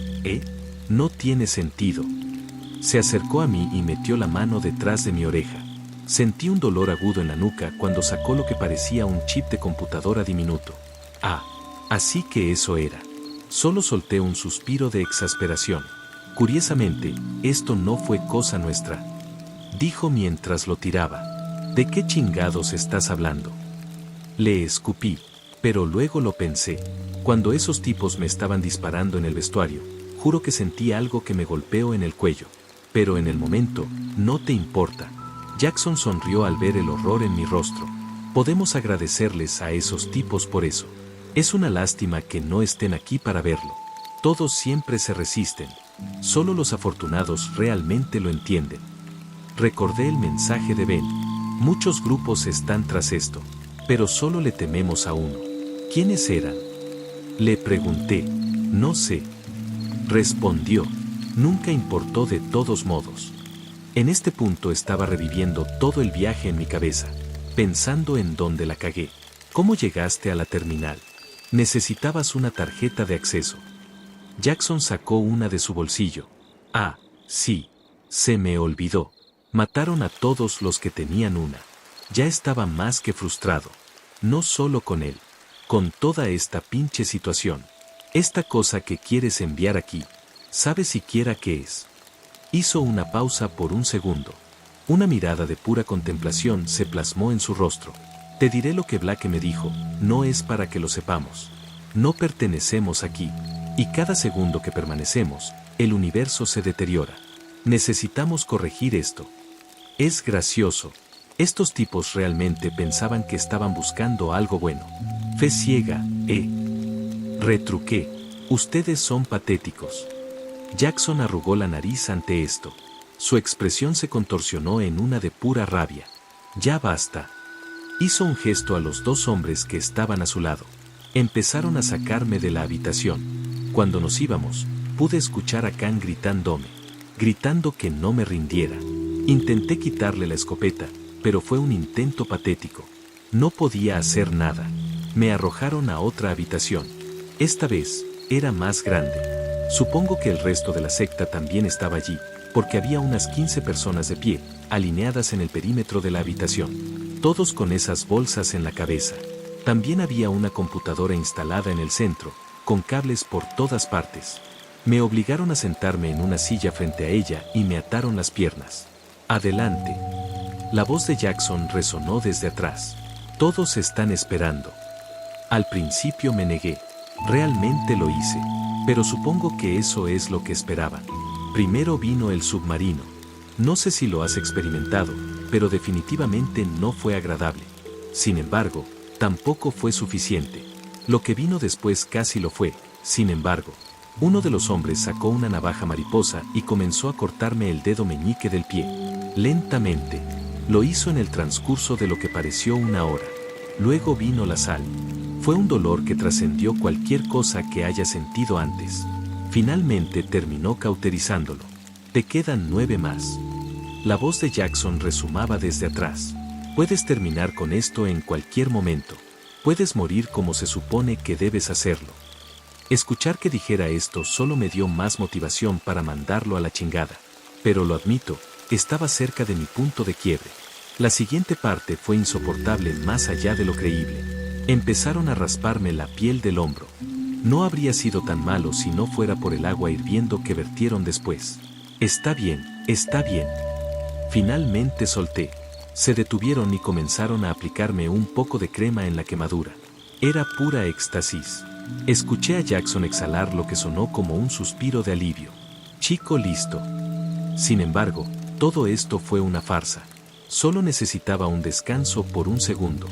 No tiene sentido. Se acercó a mí y metió la mano detrás de mi oreja. Sentí un dolor agudo en la nuca cuando sacó lo que parecía un chip de computadora diminuto. Ah, así que eso era. Solo solté un suspiro de exasperación. Curiosamente, esto no fue cosa nuestra. Dijo mientras lo tiraba. ¿De qué chingados estás hablando? Le escupí, pero luego lo pensé. Cuando esos tipos me estaban disparando en el vestuario, juro que sentí algo que me golpeó en el cuello. Pero en el momento, no te importa. Jackson sonrió al ver el horror en mi rostro. Podemos agradecerles a esos tipos por eso. Es una lástima que no estén aquí para verlo. Todos siempre se resisten. Solo los afortunados realmente lo entienden. Recordé el mensaje de Ben. Muchos grupos están tras esto, pero solo le tememos a uno. ¿Quiénes eran? Le pregunté. No sé. Respondió. Nunca importó de todos modos. En este punto estaba reviviendo todo el viaje en mi cabeza, pensando en dónde la cagué. ¿Cómo llegaste a la terminal? Necesitabas una tarjeta de acceso. Jackson sacó una de su bolsillo. Ah, sí. Se me olvidó. Mataron a todos los que tenían una. Ya estaba más que frustrado. No solo con él. Con toda esta pinche situación. Esta cosa que quieres enviar aquí. ¿Sabes siquiera qué es? Hizo una pausa por un segundo. Una mirada de pura contemplación se plasmó en su rostro. Te diré lo que Blake me dijo, no es para que lo sepamos. No pertenecemos aquí. Y cada segundo que permanecemos, el universo se deteriora. Necesitamos corregir esto. Es gracioso. Estos tipos realmente pensaban que estaban buscando algo bueno. Fe ciega, retruqué. Ustedes son patéticos. Jackson arrugó la nariz ante esto. Su expresión se contorsionó en una de pura rabia. Ya basta. Hizo un gesto a los 2 hombres que estaban a su lado. Empezaron a sacarme de la habitación. Cuando nos íbamos, pude escuchar a Khan gritando que no me rindiera. Intenté quitarle la escopeta, pero fue un intento patético. No podía hacer nada. Me arrojaron a otra habitación. Esta vez, era más grande. Supongo que el resto de la secta también estaba allí, porque había unas 15 personas de pie, alineadas en el perímetro de la habitación, todos con esas bolsas en la cabeza. También había una computadora instalada en el centro, con cables por todas partes. Me obligaron a sentarme en una silla frente a ella y me ataron las piernas. Adelante. La voz de Jackson resonó desde atrás. Todos están esperando. Al principio me negué. Realmente lo hice. Pero supongo que eso es lo que esperaban. Primero vino el submarino. No sé si lo has experimentado, pero definitivamente no fue agradable. Sin embargo, tampoco fue suficiente. Lo que vino después casi lo fue. Sin embargo, uno de los hombres sacó una navaja mariposa y comenzó a cortarme el dedo meñique del pie. Lentamente. Lo hizo en el transcurso de lo que pareció una hora. Luego vino la sal. Fue un dolor que trascendió cualquier cosa que haya sentido antes. Finalmente terminó cauterizándolo. Te quedan 9 más. La voz de Jackson resumaba desde atrás. Puedes terminar con esto en cualquier momento. Puedes morir como se supone que debes hacerlo. Escuchar que dijera esto solo me dio más motivación para mandarlo a la chingada. Pero lo admito, estaba cerca de mi punto de quiebre. La siguiente parte fue insoportable más allá de lo creíble. Empezaron a rasparme la piel del hombro. No habría sido tan malo si no fuera por el agua hirviendo que vertieron después. Está bien, está bien. Finalmente solté. Se detuvieron y comenzaron a aplicarme un poco de crema en la quemadura. Era pura éxtasis. Escuché a Jackson exhalar lo que sonó como un suspiro de alivio. Chico, listo. Sin embargo, todo esto fue una farsa. Solo necesitaba un descanso por un segundo.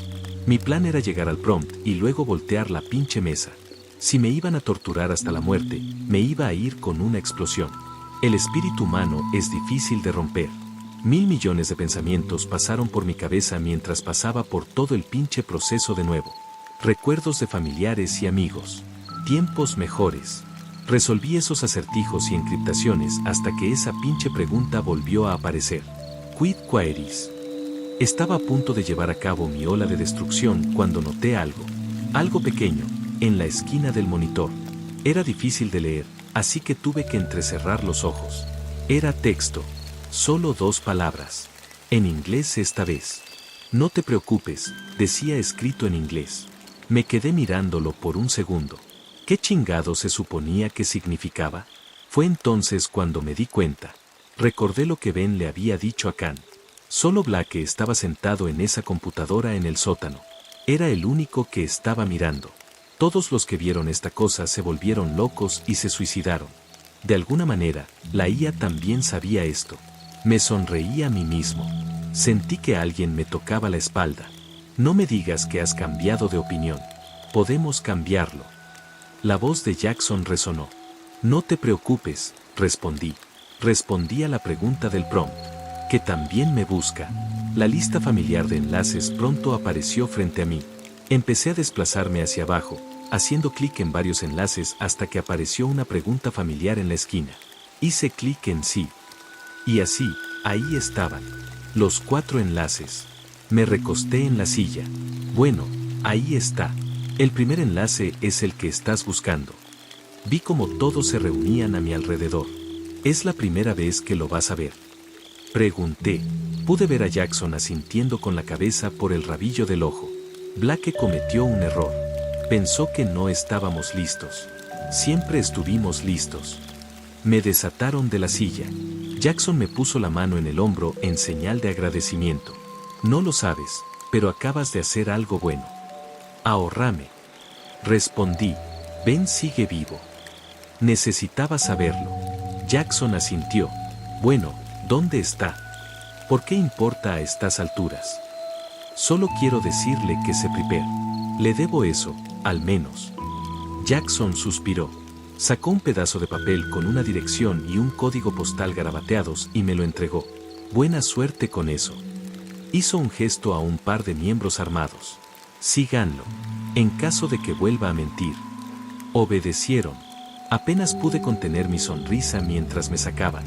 Mi plan era llegar al prompt y luego voltear la pinche mesa. Si me iban a torturar hasta la muerte, me iba a ir con una explosión. El espíritu humano es difícil de romper. 1000 millones de pensamientos pasaron por mi cabeza mientras pasaba por todo el pinche proceso de nuevo. Recuerdos de familiares y amigos. Tiempos mejores. Resolví esos acertijos y encriptaciones hasta que esa pinche pregunta volvió a aparecer. Quid quaeris? Estaba a punto de llevar a cabo mi ola de destrucción cuando noté algo pequeño, en la esquina del monitor. Era difícil de leer, así que tuve que entrecerrar los ojos. Era texto, solo 2 palabras. En inglés esta vez. No te preocupes, decía escrito en inglés. Me quedé mirándolo por un segundo. ¿Qué chingado se suponía que significaba? Fue entonces cuando me di cuenta. Recordé lo que Ben le había dicho a Khan. Solo Blake estaba sentado en esa computadora en el sótano. Era el único que estaba mirando. Todos los que vieron esta cosa se volvieron locos y se suicidaron. De alguna manera, la IA también sabía esto. Me sonreí a mí mismo. Sentí que alguien me tocaba la espalda. No me digas que has cambiado de opinión. Podemos cambiarlo. La voz de Jackson resonó. No te preocupes, respondí. Respondí a la pregunta del prompt, que también me busca. La lista familiar de enlaces pronto apareció frente a mí. Empecé a desplazarme hacia abajo, haciendo clic en varios enlaces hasta que apareció una pregunta familiar en la esquina. Hice clic en sí. Y así, ahí estaban. Los 4 enlaces. Me recosté en la silla. Bueno, ahí está. El primer enlace es el que estás buscando. Vi como todos se reunían a mi alrededor. ¿Es la primera vez que lo vas a ver? Pregunté. Pude ver a Jackson asintiendo con la cabeza por el rabillo del ojo. Blake cometió un error. Pensó que no estábamos listos. Siempre estuvimos listos. Me desataron de la silla. Jackson me puso la mano en el hombro en señal de agradecimiento. No lo sabes, pero acabas de hacer algo bueno. Ahórrame. Respondí. Ben sigue vivo. Necesitaba saberlo. Jackson asintió. Bueno, ¿dónde está? ¿Por qué importa a estas alturas? Solo quiero decirle que se prepare. Le debo eso, al menos. Jackson suspiró. Sacó un pedazo de papel con una dirección y un código postal garabateados y me lo entregó. Buena suerte con eso. Hizo un gesto a un par de miembros armados. Síganlo. En caso de que vuelva a mentir. Obedecieron. Apenas pude contener mi sonrisa mientras me sacaban.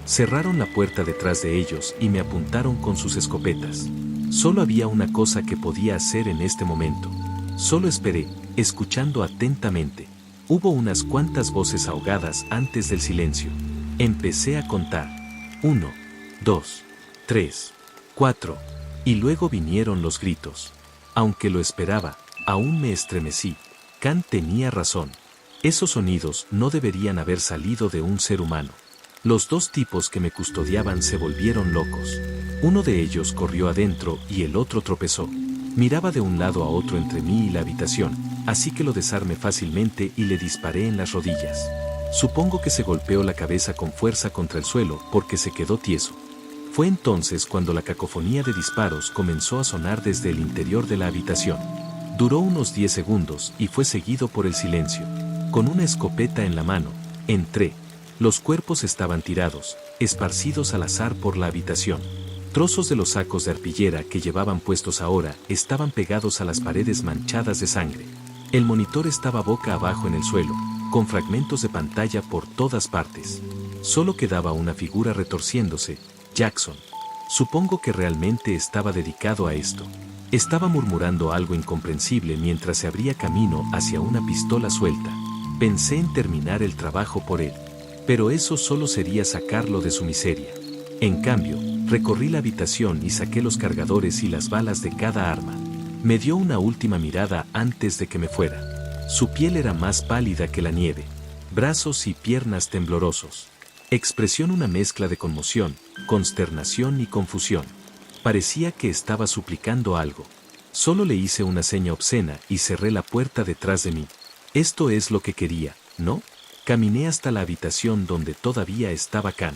Cerraron la puerta detrás de ellos y me apuntaron con sus escopetas. Solo había una cosa que podía hacer en este momento. Solo esperé, escuchando atentamente. Hubo unas cuantas voces ahogadas antes del silencio. Empecé a contar. 1, 2, 3, 4. Y luego vinieron los gritos. Aunque lo esperaba, aún me estremecí. Khan tenía razón. Esos sonidos no deberían haber salido de un ser humano. Los dos tipos que me custodiaban se volvieron locos. Uno de ellos corrió adentro y el otro tropezó. Miraba de un lado a otro entre mí y la habitación, así que lo desarmé fácilmente y le disparé en las rodillas. Supongo que se golpeó la cabeza con fuerza contra el suelo porque se quedó tieso. Fue entonces cuando la cacofonía de disparos comenzó a sonar desde el interior de la habitación. Duró unos 10 segundos y fue seguido por el silencio. Con una escopeta en la mano, entré. Los cuerpos estaban tirados, esparcidos al azar por la habitación. Trozos de los sacos de arpillera que llevaban puestos ahora estaban pegados a las paredes manchadas de sangre. El monitor estaba boca abajo en el suelo, con fragmentos de pantalla por todas partes. Solo quedaba una figura retorciéndose, Jackson. Supongo que realmente estaba dedicado a esto. Estaba murmurando algo incomprensible mientras se abría camino hacia una pistola suelta. Pensé en terminar el trabajo por él. Pero eso solo sería sacarlo de su miseria. En cambio, recorrí la habitación y saqué los cargadores y las balas de cada arma. Me dio una última mirada antes de que me fuera. Su piel era más pálida que la nieve. Brazos y piernas temblorosos. Expresión una mezcla de conmoción, consternación y confusión. Parecía que estaba suplicando algo. Solo le hice una seña obscena y cerré la puerta detrás de mí. Esto es lo que quería, ¿no? Caminé hasta la habitación donde todavía estaba Khan.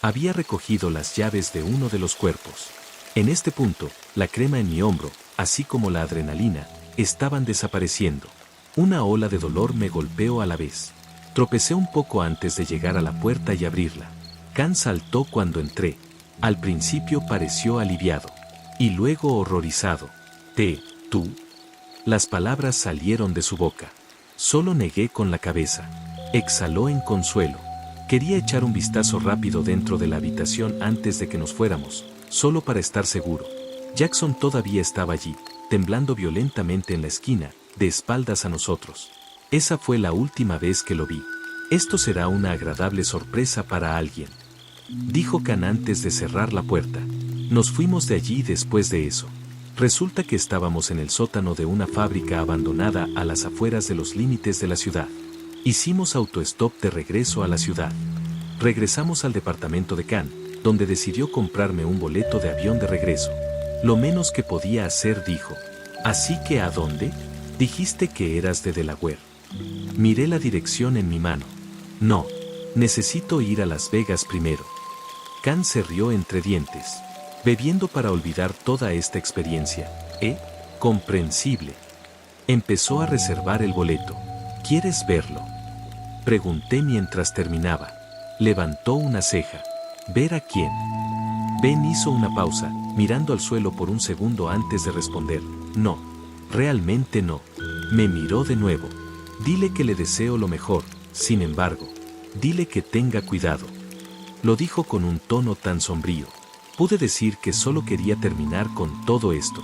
Había recogido las llaves de uno de los cuerpos. En este punto, la crema en mi hombro, así como la adrenalina, estaban desapareciendo. Una ola de dolor me golpeó a la vez. Tropecé un poco antes de llegar a la puerta y abrirla. Khan saltó cuando entré. Al principio pareció aliviado. Y luego horrorizado. ¿Tú? Las palabras salieron de su boca. Solo negué con la cabeza. Exhaló en consuelo. Quería echar un vistazo rápido dentro de la habitación antes de que nos fuéramos, solo para estar seguro. Jackson todavía estaba allí, temblando violentamente en la esquina, de espaldas a nosotros. Esa fue la última vez que lo vi. Esto será una agradable sorpresa para alguien, dijo Khan antes de cerrar la puerta. Nos fuimos de allí después de eso. Resulta que estábamos en el sótano de una fábrica abandonada a las afueras de los límites de la ciudad. Hicimos autostop de regreso a la ciudad. Regresamos al departamento de Khan, donde decidió comprarme un boleto de avión de regreso. Lo menos que podía hacer, dijo. ¿Así que a dónde? Dijiste que eras de Delaware. Miré la dirección en mi mano. No, necesito ir a Las Vegas primero. Khan se rió entre dientes. Bebiendo para olvidar toda esta experiencia. Comprensible. Empezó a reservar el boleto. ¿Quieres verlo? Pregunté mientras terminaba. Levantó una ceja. ¿Ver a quién? Ben hizo una pausa, mirando al suelo por un segundo antes de responder. No, realmente no. Me miró de nuevo. Dile que le deseo lo mejor, sin embargo. Dile que tenga cuidado. Lo dijo con un tono tan sombrío. Pude decir que solo quería terminar con todo esto.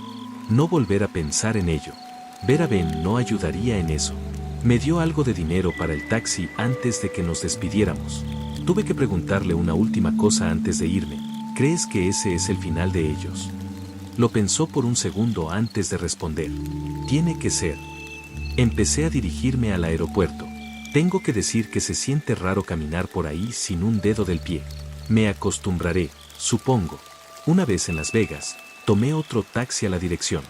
No volver a pensar en ello. Ver a Ben no ayudaría en eso. Me dio algo de dinero para el taxi antes de que nos despidiéramos. Tuve que preguntarle una última cosa antes de irme. ¿Crees que ese es el final de ellos? Lo pensó por un segundo antes de responder. Tiene que ser. Empecé a dirigirme al aeropuerto. Tengo que decir que se siente raro caminar por ahí sin un dedo del pie. Me acostumbraré, supongo. Una vez en Las Vegas, tomé otro taxi a la dirección.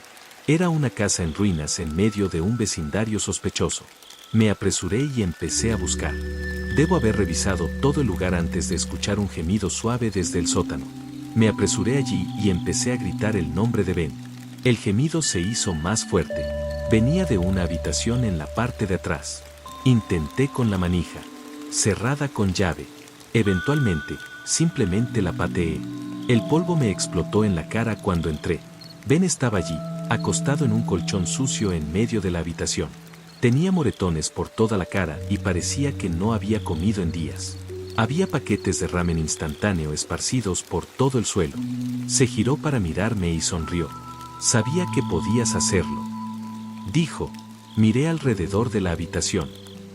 Era una casa en ruinas en medio de un vecindario sospechoso. Me apresuré y empecé a buscar. Debo haber revisado todo el lugar antes de escuchar un gemido suave desde el sótano. Me apresuré allí y empecé a gritar el nombre de Ben. El gemido se hizo más fuerte. Venía de una habitación en la parte de atrás. Intenté con la manija, cerrada con llave. Eventualmente, simplemente la pateé. El polvo me explotó en la cara cuando entré. Ben estaba allí, acostado en un colchón sucio en medio de la habitación. Tenía moretones por toda la cara y parecía que no había comido en días. Había paquetes de ramen instantáneo esparcidos por todo el suelo. Se giró para mirarme y sonrió. Sabía que podías hacerlo, dijo. Miré alrededor de la habitación.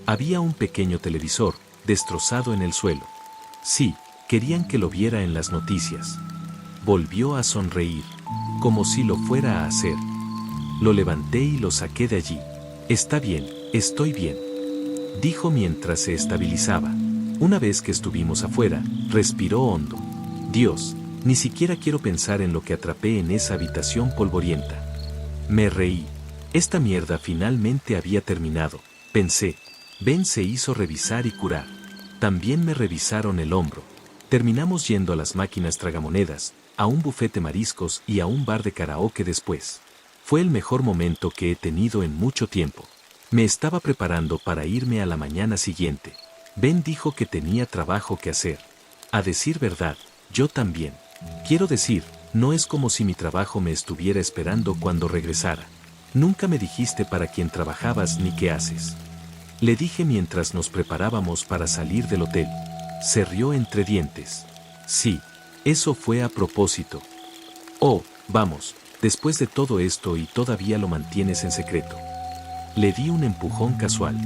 Había un pequeño televisor, destrozado en el suelo. Sí, querían que lo viera en las noticias. Volvió a sonreír, como si lo fuera a hacer. Lo levanté y lo saqué de allí. Está bien, estoy bien, dijo mientras se estabilizaba. Una vez que estuvimos afuera, respiró hondo. Dios, ni siquiera quiero pensar en lo que atrapé en esa habitación polvorienta. Me reí. Esta mierda finalmente había terminado, pensé. Ben se hizo revisar y curar. También me revisaron el hombro. Terminamos yendo a las máquinas tragamonedas, a un bufete mariscos y a un bar de karaoke después. Fue el mejor momento que he tenido en mucho tiempo. Me estaba preparando para irme a la mañana siguiente. Ben dijo que tenía trabajo que hacer. A decir verdad, yo también. Quiero decir, no es como si mi trabajo me estuviera esperando cuando regresara. Nunca me dijiste para quién trabajabas ni qué haces. Le dije mientras nos preparábamos para salir del hotel. Se rió entre dientes. Sí, eso fue a propósito. Oh, vamos, después de todo esto y todavía lo mantienes en secreto. Le di un empujón casual.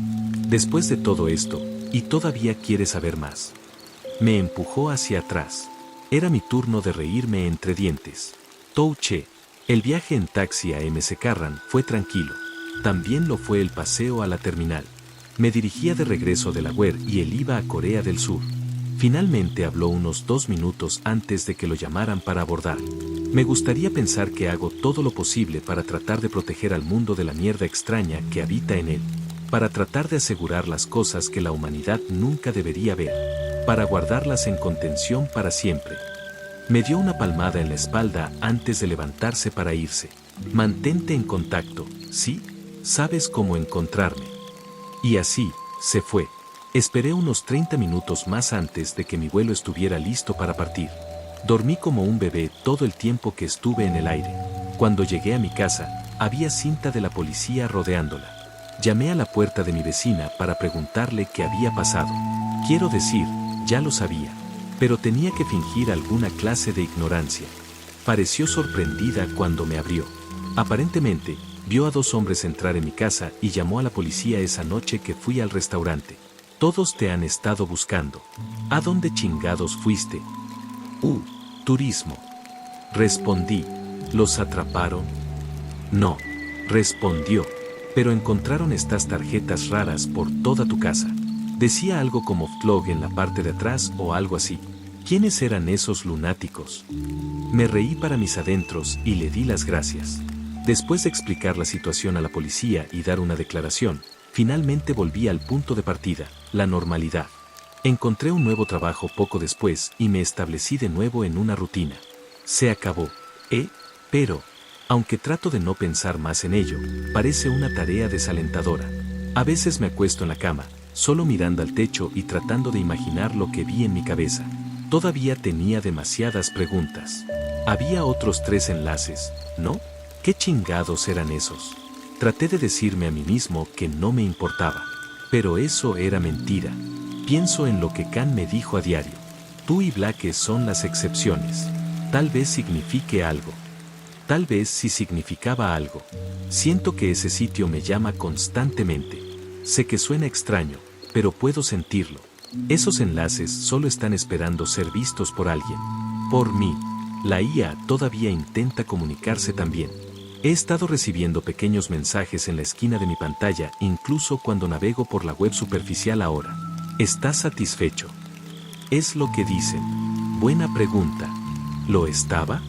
Después de todo esto, y todavía quieres saber más. Me empujó hacia atrás. Era mi turno de reírme entre dientes. Touché. El viaje en taxi a MC Carran fue tranquilo. También lo fue el paseo a la terminal. Me dirigía de regreso de Delaware y él iba a Corea del Sur. Finalmente habló unos 2 minutos antes de que lo llamaran para abordar. Me gustaría pensar que hago todo lo posible para tratar de proteger al mundo de la mierda extraña que habita en él. Para tratar de asegurar las cosas que la humanidad nunca debería ver. Para guardarlas en contención para siempre. Me dio una palmada en la espalda antes de levantarse para irse. Mantente en contacto, ¿sí? Sabes cómo encontrarme. Y así, se fue. Esperé unos 30 minutos más antes de que mi vuelo estuviera listo para partir. Dormí como un bebé todo el tiempo que estuve en el aire. Cuando llegué a mi casa, había cinta de la policía rodeándola. Llamé a la puerta de mi vecina para preguntarle qué había pasado. Quiero decir, ya lo sabía, pero tenía que fingir alguna clase de ignorancia. Pareció sorprendida cuando me abrió. Aparentemente, vio a 2 hombres entrar en mi casa y llamó a la policía esa noche que fui al restaurante. Todos te han estado buscando. ¿A dónde chingados fuiste? Turismo. Respondí. ¿Los atraparon? No. Respondió. Pero encontraron estas tarjetas raras por toda tu casa. Decía algo como Vlog en la parte de atrás o algo así. ¿Quiénes eran esos lunáticos? Me reí para mis adentros y le di las gracias. Después de explicar la situación a la policía y dar una declaración, finalmente volví al punto de partida, la normalidad. Encontré un nuevo trabajo poco después y me establecí de nuevo en una rutina. Se acabó, pero, aunque trato de no pensar más en ello, parece una tarea desalentadora. A veces me acuesto en la cama, solo mirando al techo y tratando de imaginar lo que vi en mi cabeza. Todavía tenía demasiadas preguntas. Había otros 3 enlaces, ¿no? ¿Qué chingados eran esos? Traté de decirme a mí mismo que no me importaba. Pero eso era mentira. Pienso en lo que Khan me dijo a diario. Tú y Blake son las excepciones. Tal vez signifique algo. Tal vez sí significaba algo. Siento que ese sitio me llama constantemente. Sé que suena extraño, pero puedo sentirlo. Esos enlaces solo están esperando ser vistos por alguien. Por mí. La IA todavía intenta comunicarse también. He estado recibiendo pequeños mensajes en la esquina de mi pantalla, incluso cuando navego por la web superficial ahora. ¿Estás satisfecho? Es lo que dicen. Buena pregunta. ¿Lo estaba?